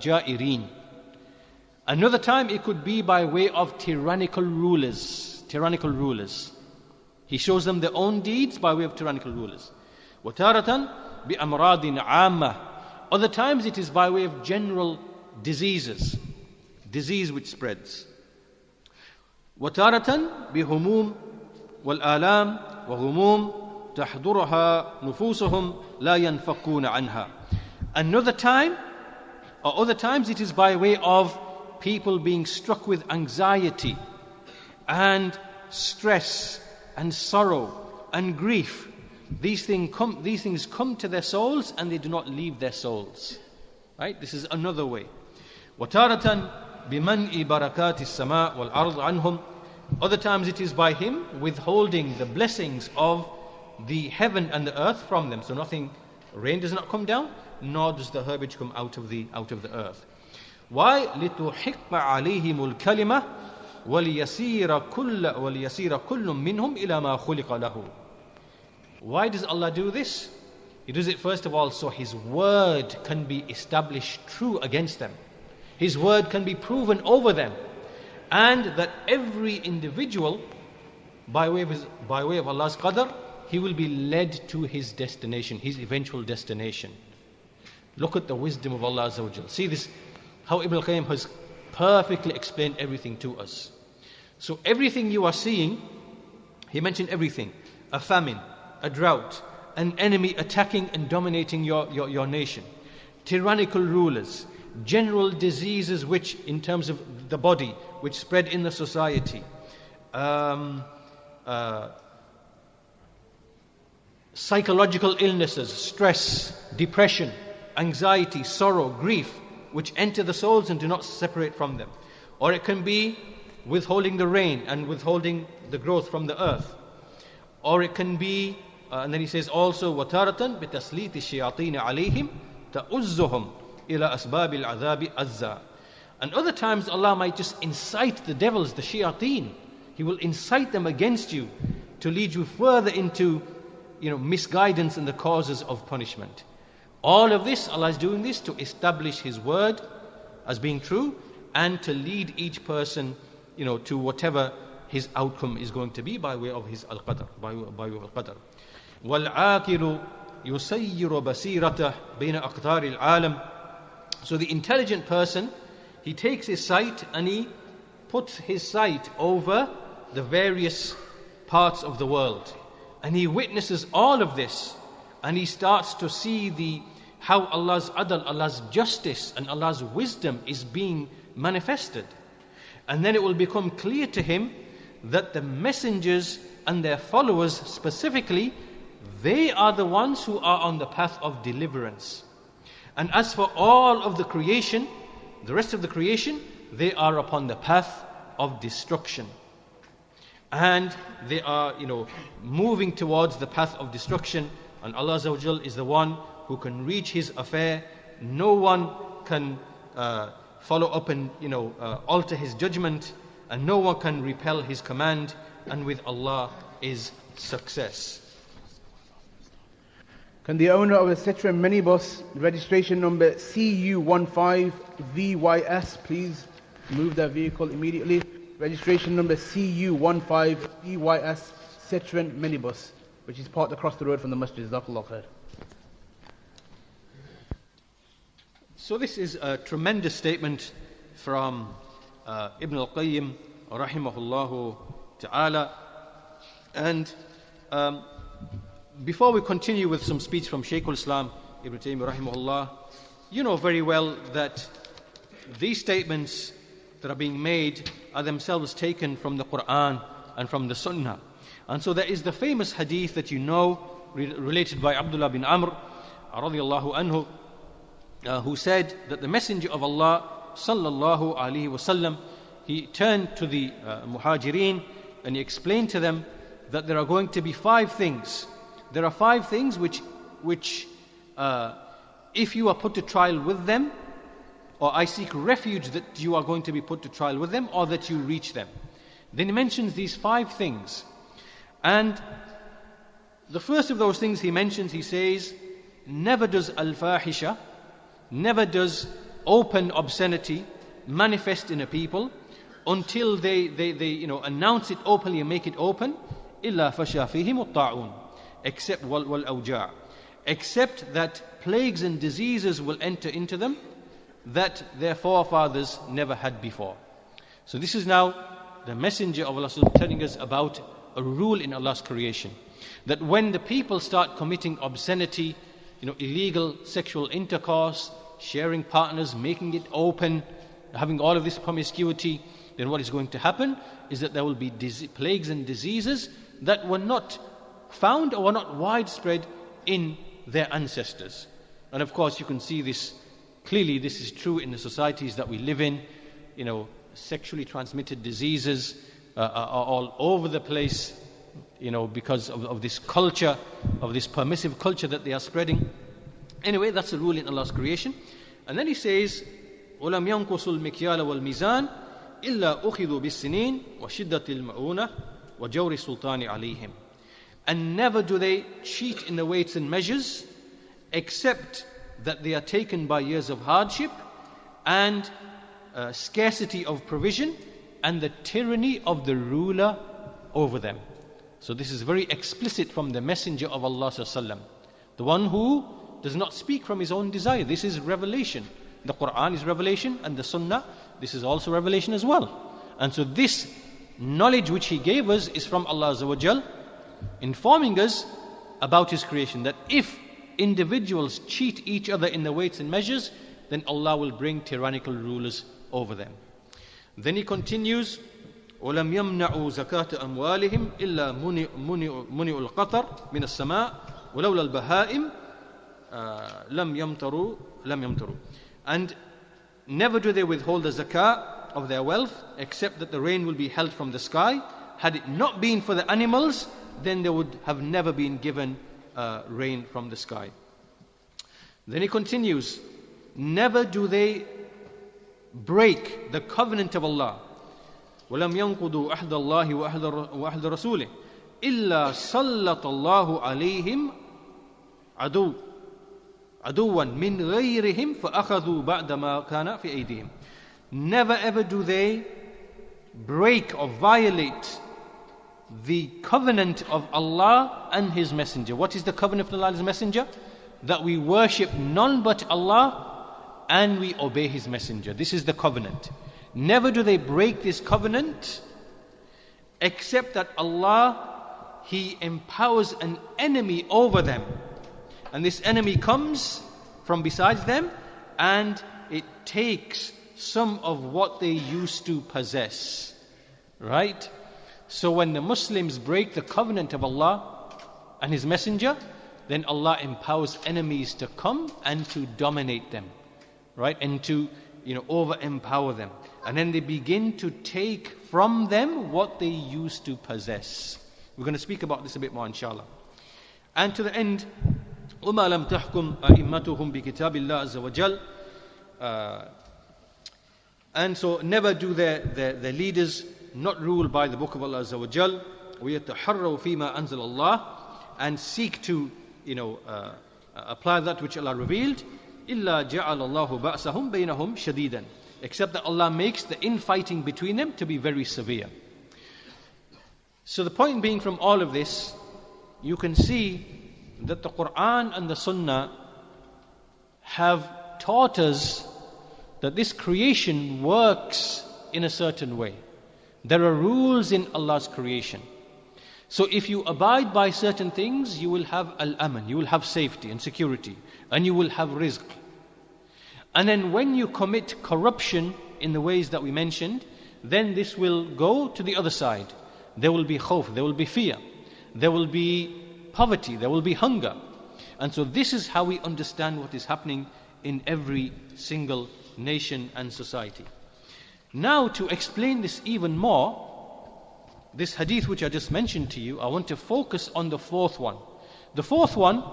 جَائِرِينَ. Another time it could be by way of tyrannical rulers. He shows them their own deeds by way of tyrannical rulers. وَتَارَةً بِأَمْرَادٍ عَامَّةٍ. Other times it is by way of general disease which spreads. وَتَارَةً بِهُمُومٍ وَالْآلَامِ وَهُمُومٍ تَحْضُرُهَا نُفُوسُهُمْ لَا يَنْفَقُونَ عَنْهَا. Another time, or other times it is by way of people being struck with anxiety and stress and sorrow and grief. These things come to their souls and they do not leave their souls. Right? This is another way. وَتَارَةً بِمَنْءِ بَرَكَاتِ السَّمَاءِ وَالْأَرْضِ عَنْهُمْ. Other times it is by Him withholding the blessings of the heaven and the earth from them. So rain does not come down, nor does the herbage come out of the earth. Why? لِتُحِقَّ عَلَيْهِمُ الْكَلِمَةِ وَلِيَسِيرَ كُلٌّ مِّنْهُمْ إِلَى مَا خُلِقَ لَهُ. Why does Allah do this? He does it first of all so His word can be established true against them. His word can be proven over them. And that every individual, by way of Allah's qadr, he will be led to his destination, his eventual destination. Look at the wisdom of Allah Azza wa Jal. See this, how Ibn Al Qayyim has perfectly explained everything to us. So everything you are seeing, he mentioned everything. A famine, a drought, an enemy attacking and dominating your nation, tyrannical rulers, general diseases which, in terms of the body, which spread in the society, psychological illnesses, stress, depression, anxiety, sorrow, grief, which enter the souls and do not separate from them. Or it can be withholding the rain and withholding the growth from the earth. Or it can be, and then he says also, وَتَارَةً بِتَسْلِيتِ الشَّيَاطِينِ عَلَيْهِمْ تَأُزُّهُمْ إِلَى أَسْبَابِ الْعَذَابِ أَزَّا. And other times Allah might just incite the devils, the shayateen. He will incite them against you to lead you further into misguidance and the causes of punishment. All of this, Allah is doing this to establish His word as being true and to lead each person to whatever his outcome is going to be by way of his al-qadr, by way of al-qadr. وَالْعَاقِلُ يُسَيِّرُ بَصِيرَتَهُ بَيْنَ أَقْطَارِ الْعَالَمِ. So the intelligent person, he takes his sight and he puts his sight over the various parts of the world, and he witnesses all of this, and he starts to see how Allah's adl, Allah's justice and Allah's wisdom is being manifested. And then it will become clear to him that the messengers and their followers specifically, they are the ones who are on the path of deliverance. And as for all of the creation, the rest of the creation, they are upon the path of destruction. And they are, moving towards the path of destruction. And Allah Azza wa Jal is the one who can reach His affair. No one can follow up and, alter His judgment. And no one can repel His command. And with Allah is success. Can the owner of a Citroen minibus, registration number CU15VYS, please move their vehicle immediately? Registration number CU15VYS, Citroen minibus, which is parked across the road from the masjid. Jazakallah khair. So this is a tremendous statement from Ibn Al Qayyim rahimahullah ta'ala. And before we continue with some speech from Shaykh al-Islam Ibn Taymiyyah rahimahullah, you know very well that these statements that are being made are themselves taken from the Quran and from the Sunnah. And so there is the famous hadith that related by Abdullah bin Amr radiyallahu anhu, who said that the Messenger of Allah sallallahu alaihi wasallam, he turned to the muhajirin and he explained to them that there are going to be 5 things. There are 5 things which if you are put to trial with them, or I seek refuge that you are going to be put to trial with them, or that you reach them. Then he mentions these 5 things. And the first of those things he mentions, he says, never does al-fahisha, never does open obscenity manifest in a people until they announce it openly and make it open, illa fasha fihim at-ta'un, except wal-awja', except that plagues and diseases will enter into them that their forefathers never had before. So this is now the Messenger of Allah telling us about a rule in Allah's creation, that when the people start committing obscenity, illegal sexual intercourse, sharing partners, making it open, having all of this promiscuity, then what is going to happen is that there will be plagues and diseases that were not found or were not widespread in their ancestors. And of course you can see this clearly. This is true in the societies that we live in. Sexually transmitted diseases are all over the place, because of this culture, of this permissive culture that they are spreading. Anyway, that's a rule in Allah's creation. And then he says, وَلَمْ يَنْقُصُوا الْمِكْيَالَ وَالْمِيزَانَ إِلَّا أُخِذُوا بِالسِّنِينَ وَشِدَّةِ الْمَعُونَةِ وَجَوْرِ السُّلْطَانِ عَلَيْهِمْ. And never do they cheat in the weights and measures, except that they are taken by years of hardship and scarcity of provision and the tyranny of the ruler over them. So this is very explicit from the Messenger of Allah sallallahu, the one who does not speak from his own desire. This is revelation. The Quran is revelation, and the Sunnah, this is also revelation as well. And so this knowledge which he gave us is from Allah Azza wa Jal, informing us about His creation, that if individuals cheat each other in the weights and measures, then Allah will bring tyrannical rulers over them. Then He continues, وَلَمْ يَمْنَعُوا زَكَاةَ أَمْوَالِهِمْ إِلَّا مُنِعُوا الْقَطَرِ مِنَ السَّمَاءِ وَلَوْلَا الْبَهَائِمْ لَمْ يَمْتَرُوا. And never do they withhold the zakah of their wealth, except that the rain will be held from the sky. Had it not been for the animals, then they would have never been given rain from the sky. Then He continues, never do they break the covenant of Allah. وَلَمْ يَنْقُضُوا أَحْدَ اللَّهِ وَأَحْدَ رَسُولِهِ إِلَّا سَلَّطَ اللَّهُ عَلَيْهِمْ عَدُوًّا مِنْ غَيْرِهِمْ فَأَخَذُوا بَعْدَ مَا كَانَ فِي أَيْدِيهِمْ. Never ever do they break or violate the covenant of Allah and His Messenger. What is the covenant of Allah and His Messenger? That we worship none but Allah and we obey His Messenger. This is the covenant. Never do they break this covenant, except that Allah, He empowers an enemy over them. And this enemy comes from besides them, and it takes some of what they used to possess. Right? So when the Muslims break the covenant of Allah and His Messenger, then Allah empowers enemies to come and to dominate them. Right? And to, over-empower them. And then they begin to take from them what they used to possess. We're going to speak about this a bit more, inshallah. And to the end, وَمَا لَمْ تَحْكُمْ أَئِمَّتُهُمْ بِكِتَابِ اللَّهِ عَزَّ وَجَلَّ. And so never do their leaders not rule by the book of Allah Azza wa Jal, وَيَتَحَرَّوْا فِي مَا أَنزَلَ اللَّهِ, and seek to apply that which Allah revealed. إِلَّا جَعَلَ اللَّهُ بَأْسَهُمْ بَيْنَهُمْ شَدِيدًا. Except that Allah makes the infighting between them to be very severe. So the point being from all of this, you can see that the Quran and the Sunnah have taught us that this creation works in a certain way. There are rules in Allah's creation. So if you abide by certain things, you will have al-aman, you will have safety and security, and you will have rizq. And then when you commit corruption in the ways that we mentioned, then this will go to the other side. There will be khawf, there will be fear, there will be poverty, there will be hunger. And so this is how we understand what is happening in every single nation and society. Now, to explain this even more, this hadith which I just mentioned to you, I want to focus on the fourth one. The fourth one,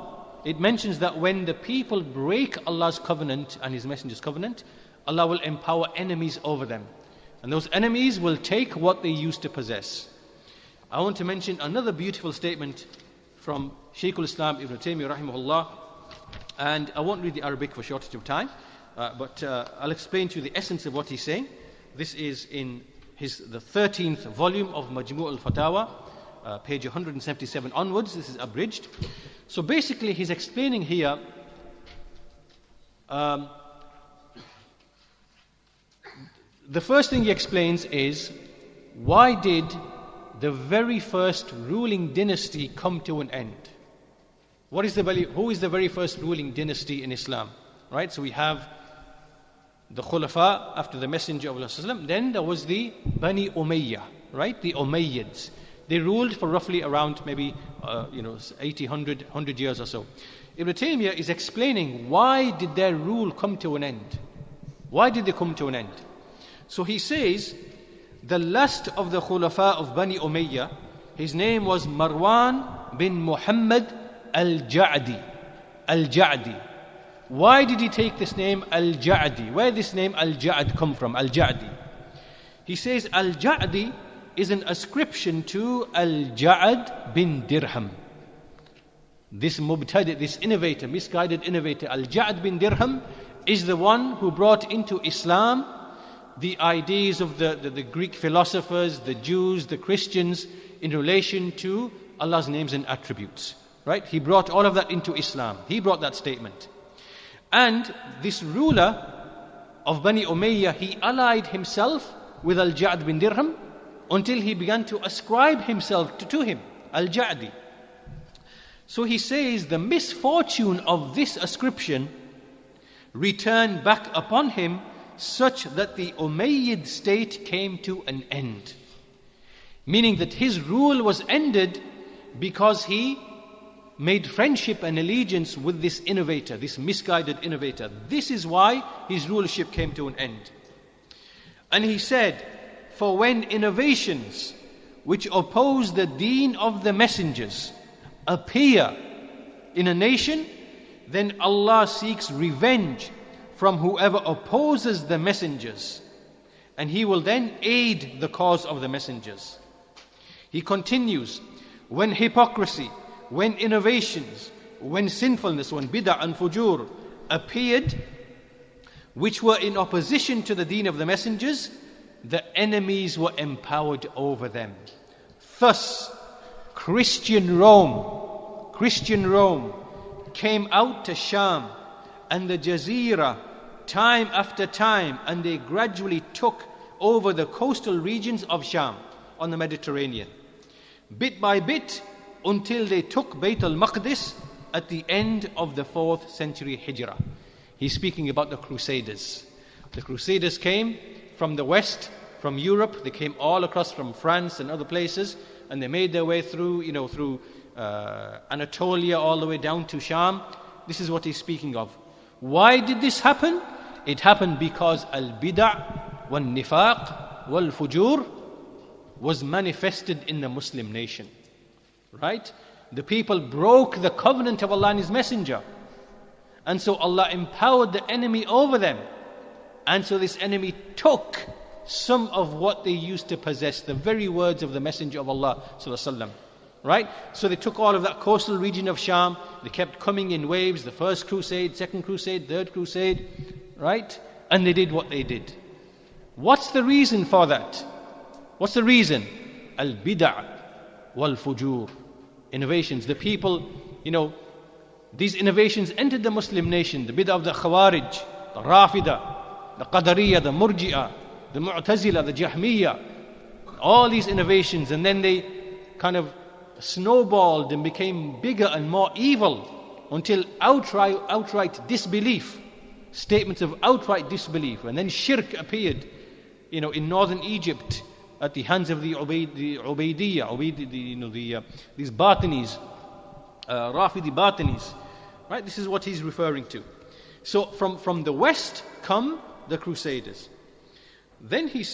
it mentions that when the people break Allah's covenant and His Messenger's covenant, Allah will empower enemies over them. And those enemies will take what they used to possess. I want to mention another beautiful statement from Shaykh al-Islam Ibn Taymiyyah rahimahullah. And I won't read the Arabic for shortage of time, but I'll explain to you the essence of what he's saying. This is in the 13th volume of Majmu' al-Fatawa, page 177 onwards. This is abridged. So basically he's explaining here the first thing he explains is, why did the very first ruling dynasty come to an end? Who is the very first ruling dynasty in Islam? Right? So we have the Khulafa after the Messenger of Allah. Then there was the Bani Umayyah, right? The Umayyads. They ruled for roughly around maybe 80, 100 years or so. Ibn Taymiyyah is explaining, why did their rule come to an end? Why did they come to an end? So he says, the last of the Khulafa of Bani Umayyah, his name was Marwan bin Muhammad al-Ja'di. Al-Ja'di. Why did he take this name Al-Ja'di? Where did this name Al-Ja'd come from? Al-Ja'di. He says Al-Ja'di is an ascription to Al-Ja'd bin Dirham. This mubtadi', this innovator, misguided innovator, Al-Ja'd bin Dirham, is the one who brought into Islam the ideas of the Greek philosophers, the Jews, the Christians, in relation to Allah's names and attributes. Right? He brought all of that into Islam. He brought that statement. And this ruler of Bani Umayyah, he allied himself with Al-Ja'd bin Dirham until he began to ascribe himself to him, Al-Ja'di. So he says the misfortune of this ascription returned back upon him such that the Umayyad state came to an end. Meaning that his rule was ended because he made friendship and allegiance with this innovator, this misguided innovator. This is why his rulership came to an end. And he said, for when innovations which oppose the deen of the messengers appear in a nation, then Allah seeks revenge from whoever opposes the messengers, and He will then aid the cause of the messengers. He continues, when hypocrisy, when innovations, when sinfulness, when bid'ah and fujur appeared, which were in opposition to the deen of the messengers, the enemies were empowered over them. Thus, Christian Rome came out to Sham and the Jazeera time after time, and they gradually took over the coastal regions of Sham on the Mediterranean, bit by bit, until they took Bayt al-Maqdis at the end of the 4th century Hijrah. He's speaking about the Crusaders. The Crusaders came from the west, from Europe. They came all across from France and other places, and they made their way through, through Anatolia all the way down to Sham. This is what he's speaking of. Why did this happen? It happened because al-bid'ah wal-nifaq wal-fujur was manifested in the Muslim nation. Right? The people broke the covenant of Allah and His Messenger. And so Allah empowered the enemy over them. And so this enemy took some of what they used to possess, the very words of the Messenger of Allah sallallahu alaihi wasallam. Right? So they took all of that coastal region of Sham. They kept coming in waves, the first crusade, second crusade, third crusade. Right? And they did what they did. What's the reason for that? What's the reason? Al-bid'ah wal-fujur. Innovations. The people, these innovations entered the Muslim nation. The bid'ah of the Khawarij, the Rafida, the Qadariyah, the Murji'ah, the Mu'tazila, the Jahmiyyah. All these innovations, and then they kind of snowballed and became bigger and more evil until outright disbelief, statements of outright disbelief, and then shirk appeared, in northern Egypt at the hands of the Ubaydiyah, these Batinis, Rafidi Batinis, right? This is what he's referring to. So from the west come the Crusaders. Then he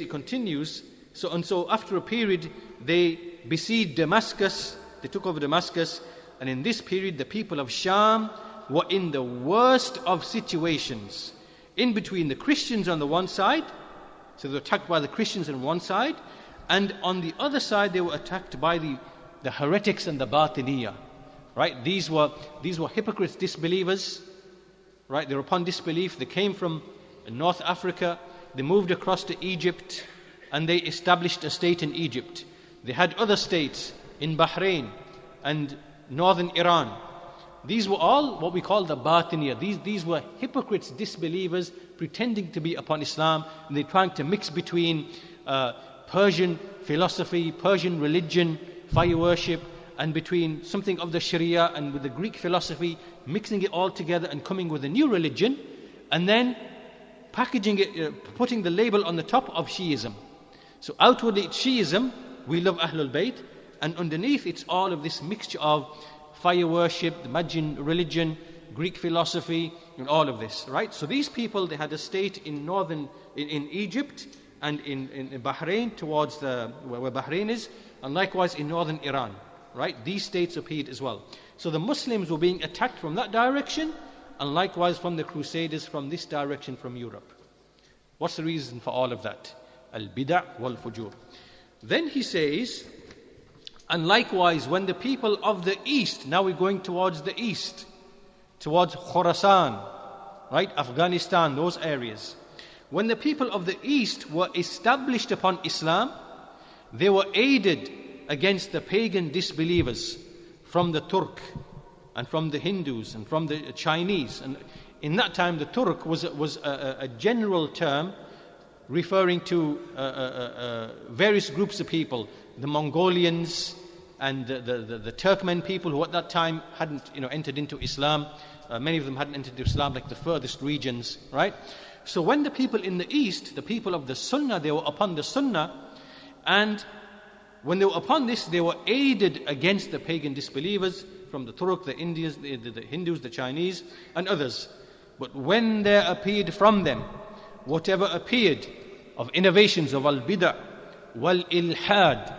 continues. So after a period, they besieged Damascus. They took over Damascus, and in this period, the people of Sham were in the worst of situations, in between the Christians on the one side. So they were attacked by the Christians on one side, and on the other side they were attacked by the heretics and the Batiniyah. Right? These were hypocrites, disbelievers. Right? They were upon disbelief. They came from North Africa. They moved across to Egypt, and they established a state in Egypt. They had other states in Bahrain and northern Iran. These were all what we call the Batiniyah. These were hypocrites, disbelievers, pretending to be upon Islam, and they're trying to mix between Persian philosophy, Persian religion, fire worship, and between something of the Sharia and with the Greek philosophy, mixing it all together and coming with a new religion, and then packaging it, putting the label on the top of Shiism. So outwardly it's Shiism, we love Ahlul Bayt, and underneath it's all of this mixture of fire worship, the Majin religion, Greek philosophy, and all of this, right? So these people, they had a state in Egypt and in Bahrain, towards where Bahrain is, and likewise in northern Iran, right? These states appeared as well. So the Muslims were being attacked from that direction, and likewise from the Crusaders from this direction from Europe. What's the reason for all of that? Al-bid'ah wal-fujur. Then he says, and likewise when the people of the east, now we're going towards the east, towards Khorasan, right? Afghanistan, those areas. When the people of the east were established upon Islam, they were aided against the pagan disbelievers from the Turk and from the Hindus and from the Chinese. And in that time, the Turk was a general term referring to various groups of people, the Mongolians, and the Turkmen people who at that time hadn't entered into Islam. Many of them hadn't entered into Islam, like the furthest regions, right? So when the people in the East, the people of the Sunnah, they were upon the Sunnah, and when they were upon this, they were aided against the pagan disbelievers from the Turk, the Indians, the Hindus, the Chinese, and others. But when there appeared from them whatever appeared of innovations of al-bid'ah, wal-ilhad,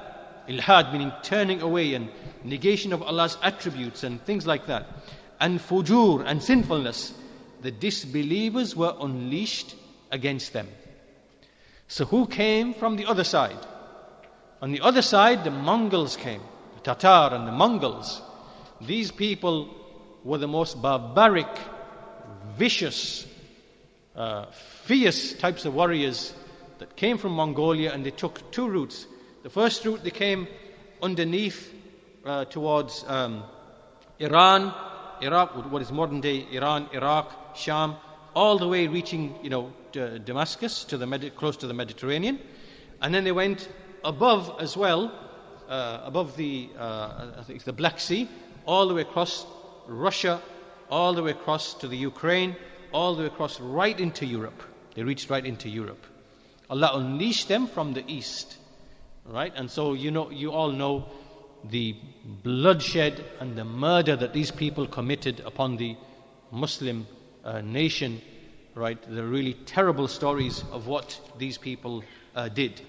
ilhad meaning turning away and negation of Allah's attributes and things like that, and fujur and sinfulness, the disbelievers were unleashed against them. So who came from the other side? On the other side, the Mongols came, the Tatar and the Mongols. These people were the most barbaric, vicious, fierce types of warriors that came from Mongolia, and they took two routes. The first route, they came underneath towards Iran, Iraq, what is modern day Iran, Iraq, Sham, all the way reaching, to Damascus, close to the Mediterranean. And then they went above as well, above I think it's the Black Sea, all the way across Russia, all the way across to the Ukraine, all the way across right into Europe. They reached right into Europe. Allah unleashed them from the east, right? And so you all know the bloodshed and the murder that these people committed upon the Muslim nation, right? The really terrible stories of what these people did,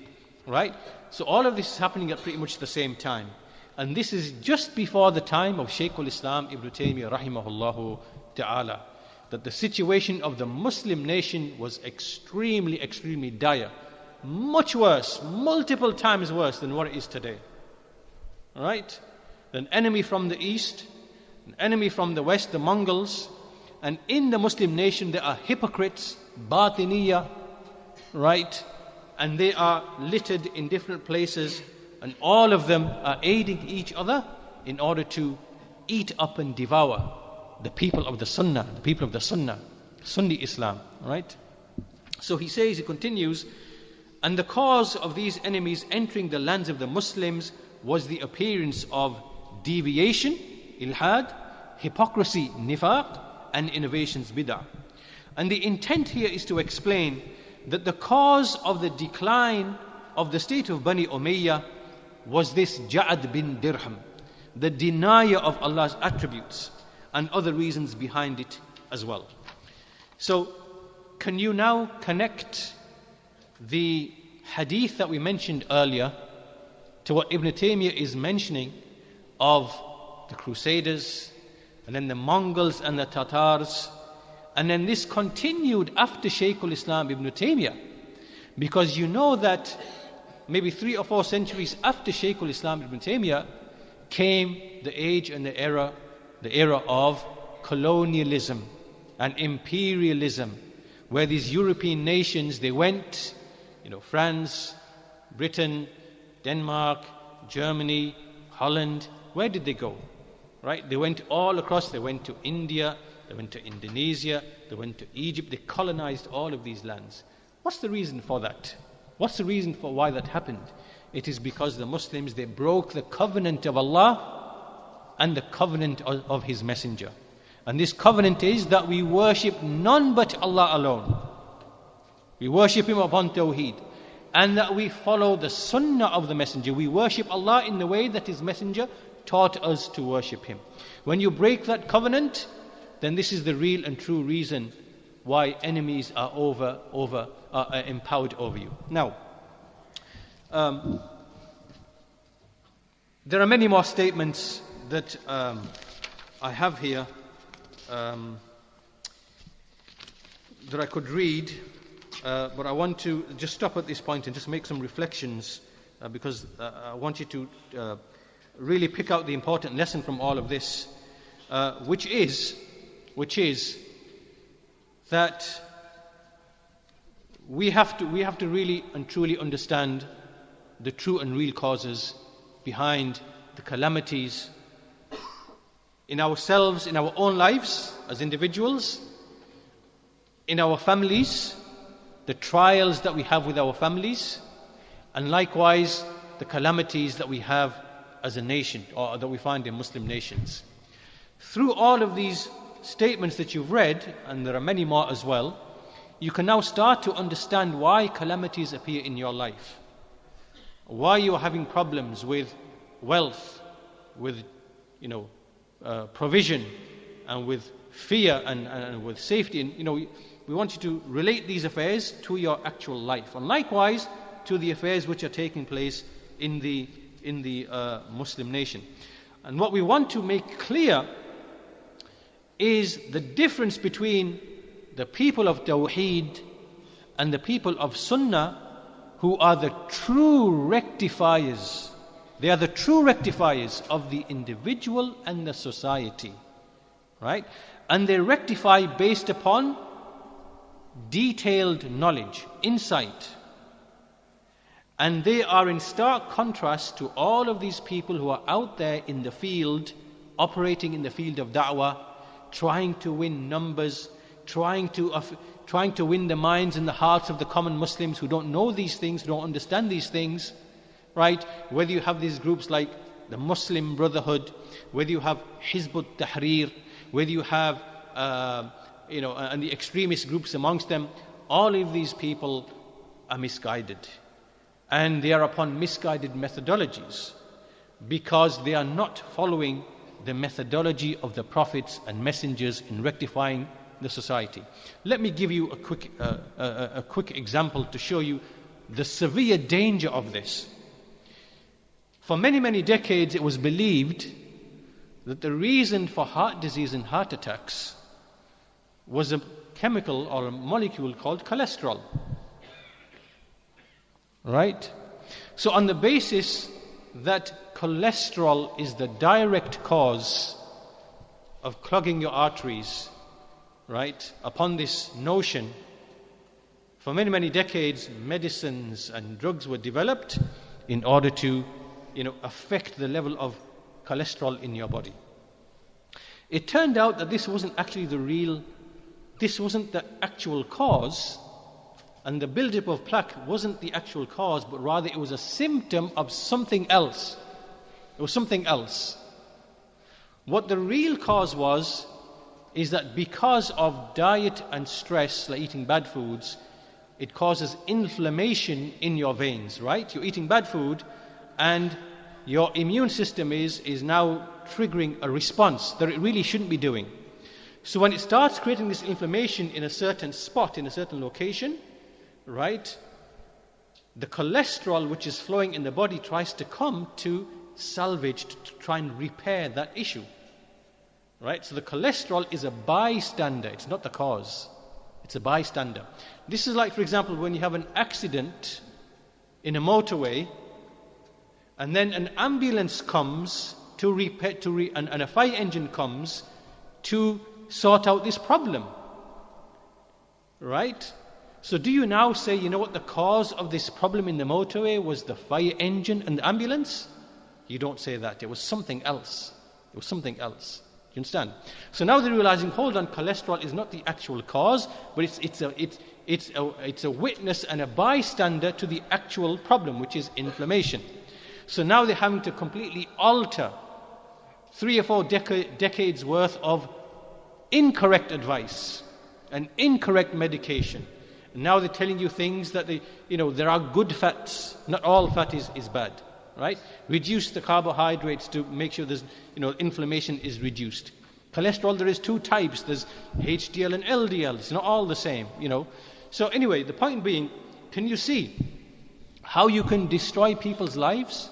right? So all of this is happening at pretty much the same time. And this is just before the time of Shaykh al-Islam Ibn Taymiyyah rahimahullahu ta'ala, that the situation of the Muslim nation was extremely, extremely dire. Much worse, multiple times worse than what it is today. Right? An enemy from the east, an enemy from the west, the Mongols, and in the Muslim nation there are hypocrites, Batiniyah, right? And they are littered in different places, and all of them are aiding each other in order to eat up and devour the people of the Sunnah, Sunni Islam, right? So he continues, and the cause of these enemies entering the lands of the Muslims was the appearance of deviation, ilhad, hypocrisy, nifaq, and innovations, bid'ah. And the intent here is to explain that the cause of the decline of the state of Bani Umayyah was this Ja'ad bin Dirham, the denier of Allah's attributes, and other reasons behind it as well. So, can you now connect the hadith that we mentioned earlier to what Ibn Taymiyyah is mentioning of the Crusaders, and then the Mongols and the Tatars, and then this continued after Shaykh al-Islam Ibn Taymiyyah? Because you know that maybe 3 or 4 centuries after Shaykh al-Islam Ibn Taymiyyah came the age and the era of colonialism and imperialism, where these European nations, they went, France, Britain, Denmark, Germany, Holland. Where did they go? Right? They went all across. They went to India, they went to Indonesia, they went to Egypt. They colonized all of these lands. What's the reason for that? What's the reason for why that happened? It is because the Muslims, they broke the covenant of Allah and the covenant of His Messenger. And this covenant is that we worship none but Allah alone. We worship Him upon Tawheed. And that we follow the Sunnah of the Messenger. We worship Allah in the way that His Messenger taught us to worship Him. When you break that covenant, then this is the real and true reason why enemies are empowered over you. Now, there are many more statements that I have here that I could read, but I want to just stop at this point and just make some reflections, because I want you to really pick out the important lesson from all of this, which is that we have to really and truly understand the true and real causes behind the calamities in ourselves, in our own lives as individuals, in our families, the trials that we have with our families, and likewise the calamities that we have as a nation, or that we find in Muslim nations. Through all of these statements that you've read, and there are many more as well, you can now start to understand why calamities appear in your life, why you are having problems with wealth, with provision, and with fear, and with safety. And we want you to relate these affairs to your actual life, and likewise to the affairs which are taking place in the Muslim nation. And what we want to make clear is the difference between the people of Tawheed and the people of Sunnah, who are the true rectifiers. They are the true rectifiers of the individual and the society, right? And they rectify based upon detailed knowledge, insight. And they are in stark contrast to all of these people who are out there in the field, operating in the field of da'wah, trying to win numbers, trying to win the minds and the hearts of the common Muslims who don't know these things, don't understand these things, right? Whether you have these groups like the Muslim Brotherhood, whether you have Hizb ut-Tahrir, whether you have and the extremist groups amongst them, all of these people are misguided, and they are upon misguided methodologies because they are not following the methodology of the prophets and messengers in rectifying the society. Let me give you a quick example to show you the severe danger of this. For many, many decades it was believed that the reason for heart disease and heart attacks was a chemical or a molecule called cholesterol. Right? So on the basis that cholesterol is the direct cause of clogging your arteries, right? Upon this notion, for many, many decades, medicines and drugs were developed in order to, affect the level of cholesterol in your body. It turned out that this wasn't actually this wasn't the actual cause, and the buildup of plaque wasn't the actual cause, but rather it was a symptom of something else. It was something else. What the real cause was is that because of diet and stress, like eating bad foods, it causes inflammation in your veins, right? You're eating bad food and your immune system is now triggering a response that it really shouldn't be doing. So when it starts creating this inflammation in a certain spot, in a certain location, right, the cholesterol which is flowing in the body tries to come to salvage, to try and repair that issue. Right? So the cholesterol is a bystander, it's not the cause. It's a bystander. This is like, for example, when you have an accident in a motorway, and then an ambulance comes to repair, and a fire engine comes to sort out this problem. Right? So do you now say, what the cause of this problem in the motorway was the fire engine and the ambulance? You don't say that. It was something else. It was something else. You understand? So now they're realizing, hold on, cholesterol is not the actual cause, but it's a witness and a bystander to the actual problem, which is inflammation. So now they're having to completely alter 3 or 4 decades worth of incorrect advice and incorrect medication. And now they're telling you things that there are good fats. Not all fat is bad. Right? Reduce the carbohydrates to make sure there's, inflammation is reduced. Cholesterol, there is 2 types. There's HDL and LDL. It's not all the same, So anyway, the point being, can you see how you can destroy people's lives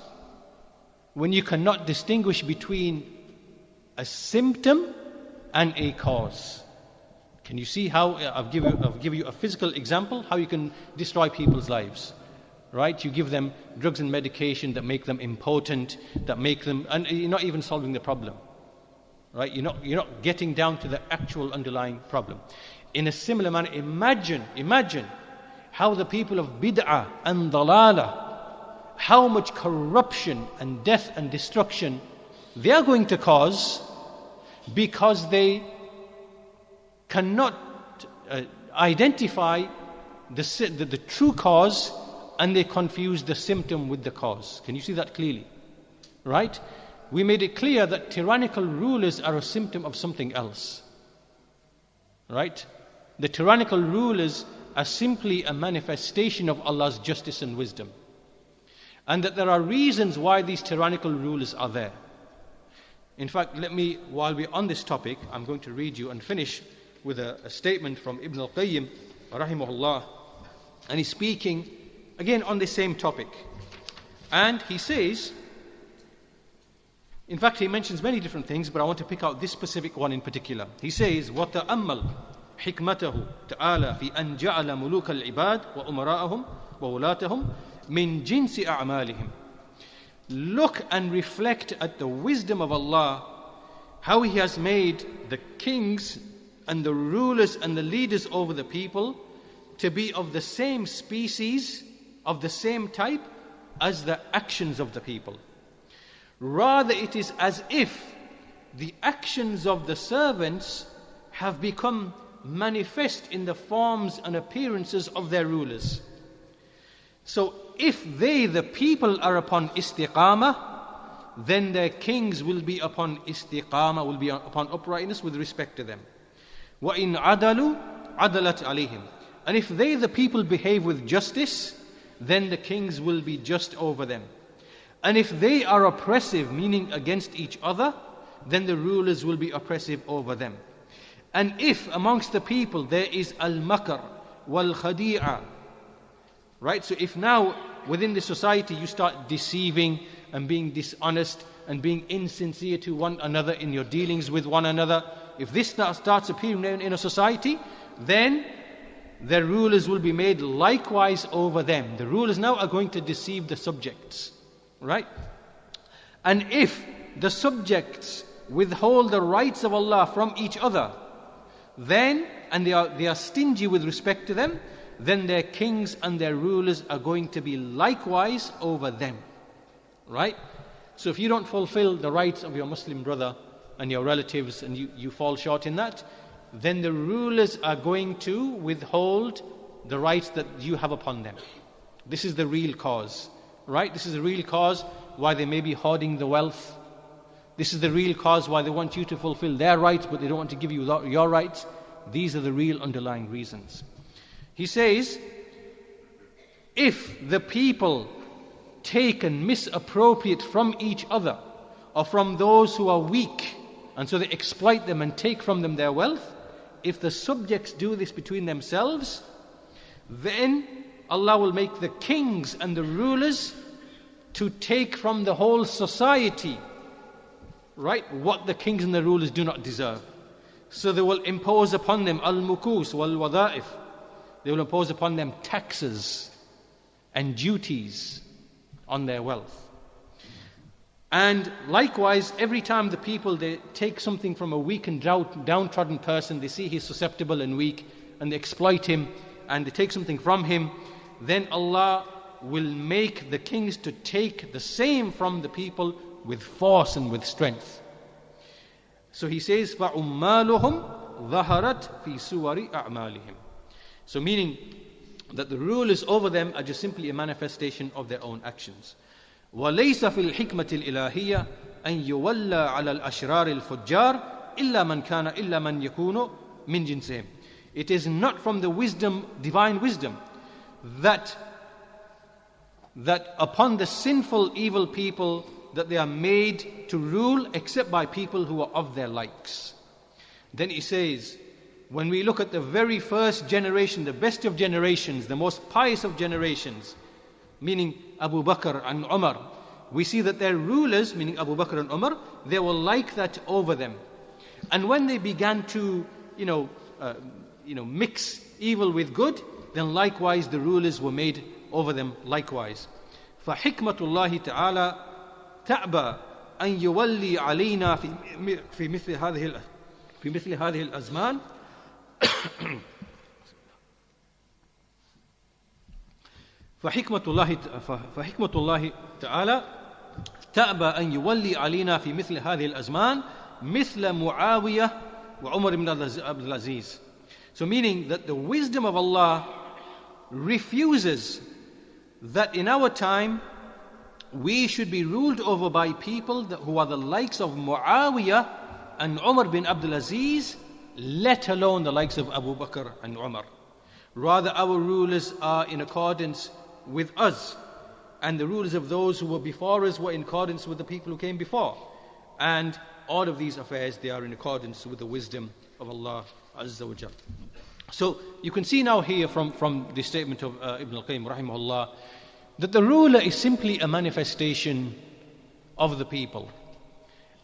when you cannot distinguish between a symptom and a cause? Can you see how I've give you a physical example how you can destroy people's lives? Right? You give them drugs and medication that make them impotent, that make them, and you're not even solving the problem. Right? You're not getting down to the actual underlying problem. In a similar manner, imagine how the people of bid'ah and dalala, how much corruption and death and destruction they are going to cause because they cannot identify the true cause, and they confuse the symptom with the cause. Can you see that clearly? right? We made it clear that tyrannical rulers are a symptom of something else, right? The tyrannical rulers are simply a manifestation of Allah's justice and wisdom, and that there are reasons why these tyrannical rulers are there. In fact, while we're on this topic, I'm going to read you and finish with a statement from Ibn Al Qayyim, rahimahullah, and he's speaking again on the same topic. And he says, in fact, he mentions many different things, but I want to pick out this specific one in particular. He says, وَتَأَمَّلْ حِكْمَتَهُ تَعَالَى فِي أَنْ جَعَلَ مُلُوكَ الْعِبَادِ وَأُمَرَاءَهُمْ وَوُلَاتَهُمْ مِنْ جِنْسِ أَعْمَالِهِمْ. Look and reflect at the wisdom of Allah, how He has made the kings and the rulers and the leaders over the people to be of the same species, of the same type as the actions of the people. Rather, it is as if the actions of the servants have become manifest in the forms and appearances of their rulers. So if they, the people, are upon istiqamah, then their kings will be upon istiqamah, will be upon uprightness with respect to them. وَإِنْ عَدَلُوا عَدَلَتْ عَلَيْهِمْ. And if they, the people, behave with justice, then the kings will be just over them. And if they are oppressive, meaning against each other, then the rulers will be oppressive over them. And if amongst the people there is al-makr wal-khadi'a, right? So if now within the society you start deceiving and being dishonest and being insincere to one another in your dealings with one another, if this starts appearing in a society, then their rulers will be made likewise over them. The rulers now are going to deceive the subjects, right? And if the subjects withhold the rights of Allah from each other, then, and they are stingy with respect to them, then their kings and their rulers are going to be likewise over them, right? So if you don't fulfill the rights of your Muslim brother and your relatives, and you fall short in that, then the rulers are going to withhold the rights that you have upon them. This is the real cause, right? This is the real cause why they may be hoarding the wealth. This is the real cause why they want you to fulfill their rights, but they don't want to give you your rights. These are the real underlying reasons. He says, if the people take and misappropriate from each other or from those who are weak, and so they exploit them and take from them their wealth, if the subjects do this between themselves, then Allah will make the kings and the rulers to take from the whole society, right, what the kings and the rulers do not deserve. So they will impose upon them al-mukus wal-wada'if. They will impose upon them taxes and duties on their wealth. And likewise, every time the people, they take something from a weak and downtrodden person, they see he's susceptible and weak, and they exploit him, and they take something from him, then Allah will make the kings to take the same from the people with force and with strength. So he says, فَعُمَّالُهُمْ ظَهَرَتْ فِي سُوَرِ أَعْمَالِهِمْ. So meaning that the rulers over them are just simply a manifestation of their own actions. وَلَيْسَ فِي الْحِكْمَةِ الْإِلَهِيَّةِ أَنْ يُوَلَّى عَلَى الْأَشْرَارِ الْفُجَّارِ إِلَّا مَنْ يَكُونُ مِنْ جِنْسِهِمْ. It is not from the wisdom, divine wisdom, that upon the sinful, evil people, that they are made to rule except by people who are of their likes. Then he says, when we look at the very first generation, the best of generations, the most pious of generations, meaning Abu Bakr and Umar, we see that their rulers, meaning Abu Bakr and Umar, they were like that over them. And when they began to, mix evil with good, then likewise the rulers were made over them likewise. فَحِكْمَةُ اللَّهِ تَعَالَى تَعْبَى أَنْ يُوَلِّي عَلَيْنَا في مثل هذه الأزمان فحكمة الله تعالى تأبى أن يولي علينا في مثل هذه الأزمان مثل معاوية وعمر بن عبد العزيز. So meaning that the wisdom of Allah refuses that in our time we should be ruled over by people who are the likes of Muawiyah and Umar bin Abdul Aziz, let alone the likes of Abu Bakr and Umar. Rather, our rulers are in accordance with us, and the rulers of those who were before us were in accordance with the people who came before. And all of these affairs, they are in accordance with the wisdom of Allah Azza wa Jal. So you can see now here from the statement of Ibn Al Qayyim rahimahullah, that the ruler is simply a manifestation of the people.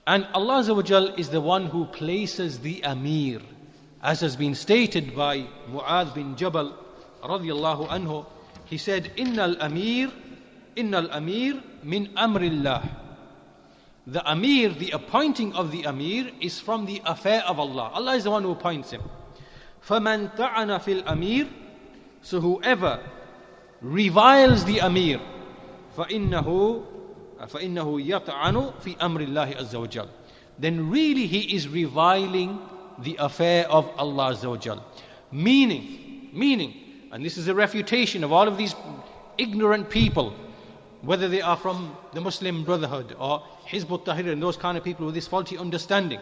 And Allah Azza wa Jal is the one who places the Amir, as has been stated by Mu'adh bin Jabal radiyallahu anhu. He said, Innal Amir min amrillah. The Amir, the appointing of the Amir, is from the affair of Allah. Allah is the one who appoints him. فَمَنْ تَعَنَ فِي الْأَمِيرِ. So whoever reviles the Amir, فَإِنَّهُ يَطْعَنُ فِي أَمْرِ اللَّهِ عَزَّ وَجَلَّ. Then really he is reviling the affair of Allah Azza wa Jal. Meaning, and this is a refutation of all of these ignorant people, whether they are from the Muslim Brotherhood or Hizb ut-Tahrir and those kind of people with this faulty understanding,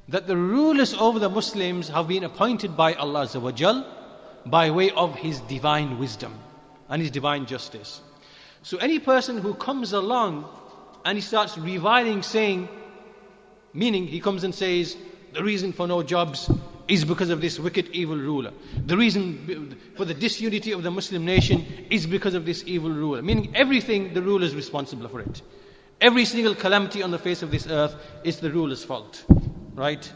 that the rulers over the Muslims have been appointed by Allah Azza wa Jal by way of His divine wisdom and His divine justice. So any person who comes along and he starts reviling, saying, meaning he comes and says, the reason for no jobs is because of this wicked evil ruler. The reason for the disunity of the Muslim nation is because of this evil ruler. Meaning everything, the ruler is responsible for it. Every single calamity on the face of this earth is the ruler's fault. Right?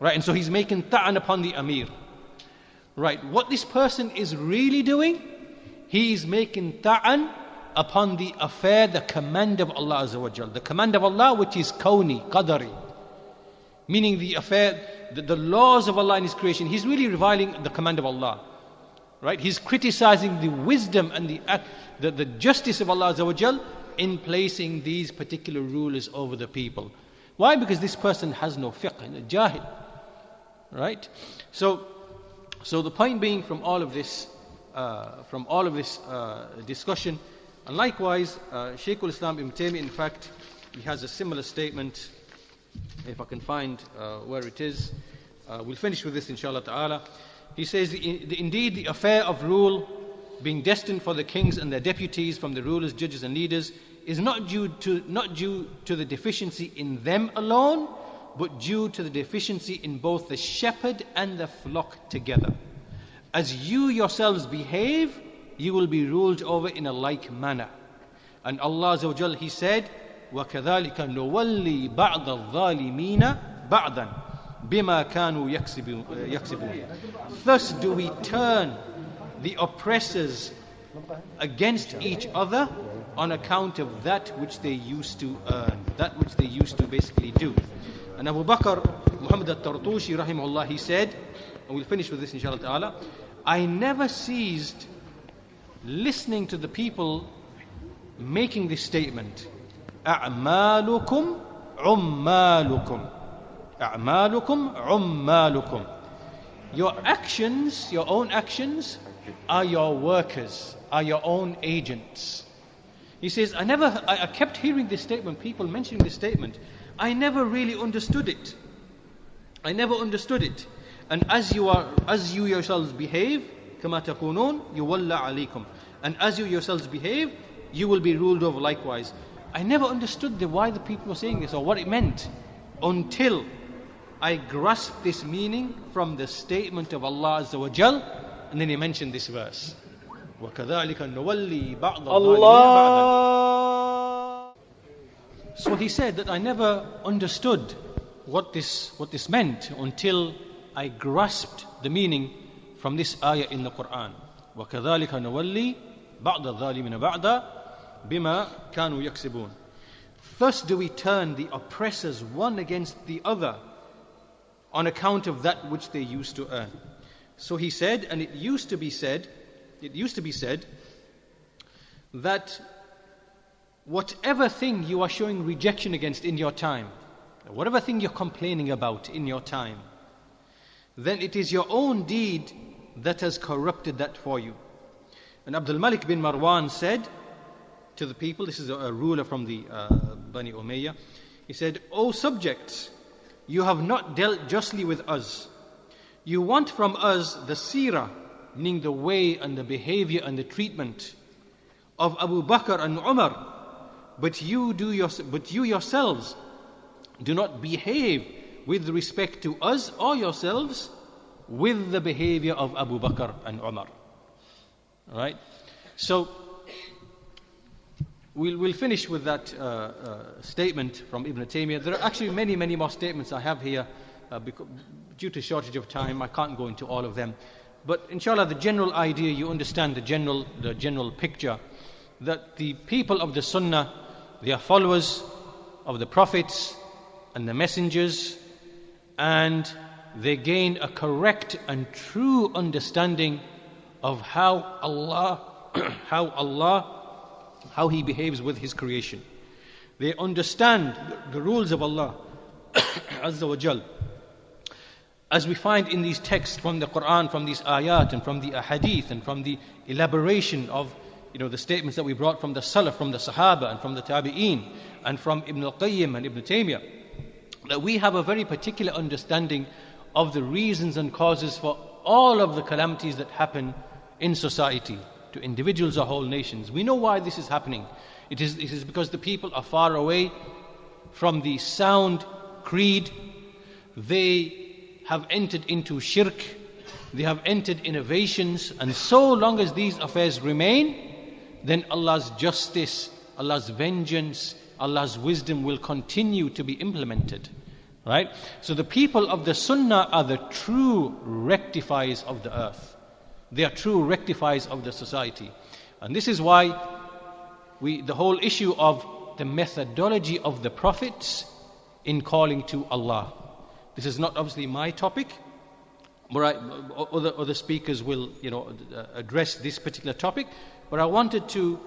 And so he's making ta'an upon the Amir. Right? What this person is really doing, he is making ta'an upon the affair, the command of Allah Azza wa Jal. The command of Allah, which is kawni, qadari. Meaning the affair, the laws of Allah in His creation. He's really reviling the command of Allah. Right? He's criticizing the wisdom and the justice of Allah Azza wa Jal in placing these particular rulers over the people. Why? Because this person has no fiqh, a jahil. Right? So the point being from all of this discussion, and likewise, Shaykh al-Islam Ibn Taymiyyah, in fact, he has a similar statement. If I can find where it is, we'll finish with this inshallah ta'ala. He says, indeed the affair of rule being destined for the kings and their deputies from the rulers, judges and leaders is not due to the deficiency in them alone, but due to the deficiency in both the shepherd and the flock together. As you yourselves behave, you will be ruled over in a like manner. And Allah Azza wa Jal, He said, وَكَذَلِكَ نُوَلِّي بَعْضَ الظَّالِمِينَ بَعْضًا بِمَا كَانُوا يَكْسِبُونَ. Thus do we turn the oppressors against each other on account of that which they used to earn, that which they used to basically do. And Abu Bakr Muhammad al-Tartushi rahimahullah, he said, and we'll finish with this inshallah ta'ala, I never ceased listening to the people making this statement, أعمالكم عمالكم. أعمالكم عمالكم. Your actions, your own actions, are your workers, are your own agents. He says, I kept hearing this statement, people mentioning this statement. I never really understood it. I never understood it. And as you yourselves behave, كما تكونون يولى عليكم. And as you yourselves behave, you will be ruled over likewise. I never understood why the people were saying this or what it meant until I grasped this meaning from the statement of Allah Azza wa Jal, and then He mentioned this verse. وَكَذَلِكَ نُوَلِّي بَعْضَ الظَّالِمِينَ بَعْضًا. So he said that I never understood what this meant until I grasped the meaning from this ayah in the Quran. وَكَذَلِكَ نُوَلِّي بَعْضَ الظَّالِمِينَ بَعْضًا بِمَا كَانُوا يَكْسِبُونَ. Thus do we turn the oppressors one against the other on account of that which they used to earn. So he said, and it used to be said that whatever thing you are showing rejection against in your time, whatever thing you're complaining about in your time, then it is your own deed that has corrupted that for you. And Abdul Malik bin Marwan said, to the people. This is a ruler from the Bani Umayyah. He said, "O subjects, you have not dealt justly with us. You want from us the seerah, meaning the way and the behavior and the treatment of Abu Bakr and Umar, but you yourselves do not behave with respect to us or yourselves with the behavior of Abu Bakr and Umar." All right? So we'll finish with that statement from Ibn Taymiyyah. There are actually many more statements I have here. Due to shortage of time, I can't go into all of them. But inshallah, the general idea, you understand the general picture, that the people of the Sunnah, they are followers of the prophets and the messengers, and they gain a correct and true understanding of how He behaves with His creation. They understand the rules of Allah Azza wa Jal, as we find in these texts from the Quran, from these ayat and from the ahadith and from the elaboration of the statements that we brought from the Salaf, from the Sahaba and from the Tabi'een and from Ibn Al Qayyim and Ibn Taymiyyah, that we have a very particular understanding of the reasons and causes for all of the calamities that happen in society, to individuals or whole nations. We know why this is happening. It is because the people are far away from the sound creed. They have entered into shirk, they have entered innovations, and so long as these affairs remain, then Allah's justice, Allah's vengeance, Allah's wisdom will continue to be implemented. Right? So the people of the Sunnah are the true rectifiers of the earth. They are true rectifiers of the society. And this is why the whole issue of the methodology of the prophets in calling to Allah. This is not obviously my topic, but other speakers will address this particular topic. But I wanted to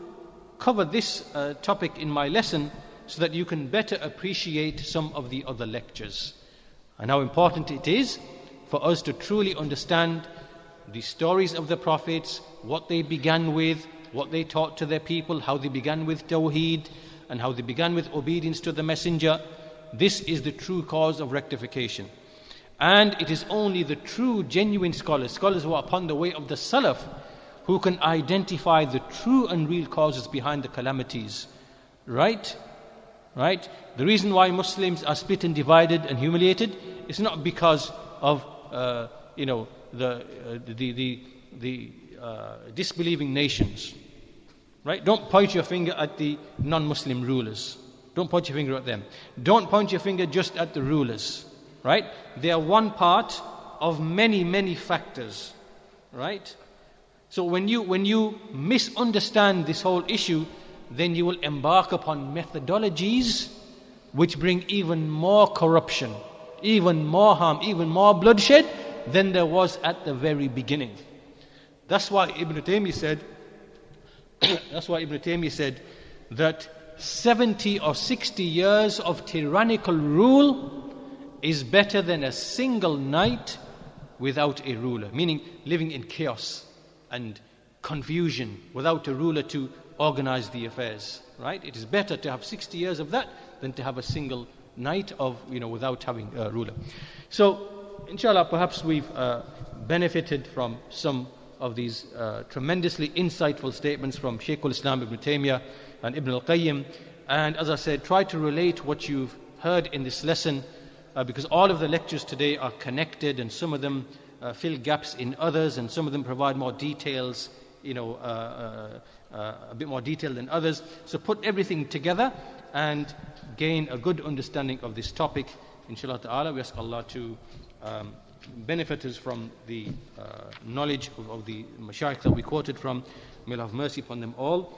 cover this topic in my lesson so that you can better appreciate some of the other lectures and how important it is for us to truly understand the stories of the prophets, what they began with, what they taught to their people, how they began with Tawheed and how they began with obedience to the messenger. This is the true cause of rectification. And it is only the true, genuine scholars who are upon the way of the Salaf, who can identify the true and real causes behind the calamities. Right? The reason why Muslims are split and divided and humiliated is not because of the disbelieving nations. Right? Don't point your finger at the non-Muslim rulers. Don't point your finger at them. Don't point your finger just at the rulers. Right? They are one part of many factors. Right? So when you misunderstand this whole issue, then you will embark upon methodologies which bring even more corruption, even more harm, even more bloodshed than there was at the very beginning. That's why Ibn Taymiyyah said that 70 or 60 years of tyrannical rule is better than a single night without a ruler, meaning living in chaos and confusion without a ruler to organize the affairs. Right? It is better to have 60 years of that than to have a single night of without having a ruler. So inshallah, perhaps we've benefited from some of these tremendously insightful statements from Shaykh al-Islam Ibn Taymiyyah and Ibn Al Qayyim. And as I said, try to relate what you've heard in this lesson, because all of the lectures today are connected, and some of them fill gaps in others, and some of them provide more details, a bit more detail than others. So put everything together and gain a good understanding of this topic. Inshallah ta'ala, we ask Allah to benefit us from the knowledge of the mashayikh that we quoted from. May Allah have mercy upon them all.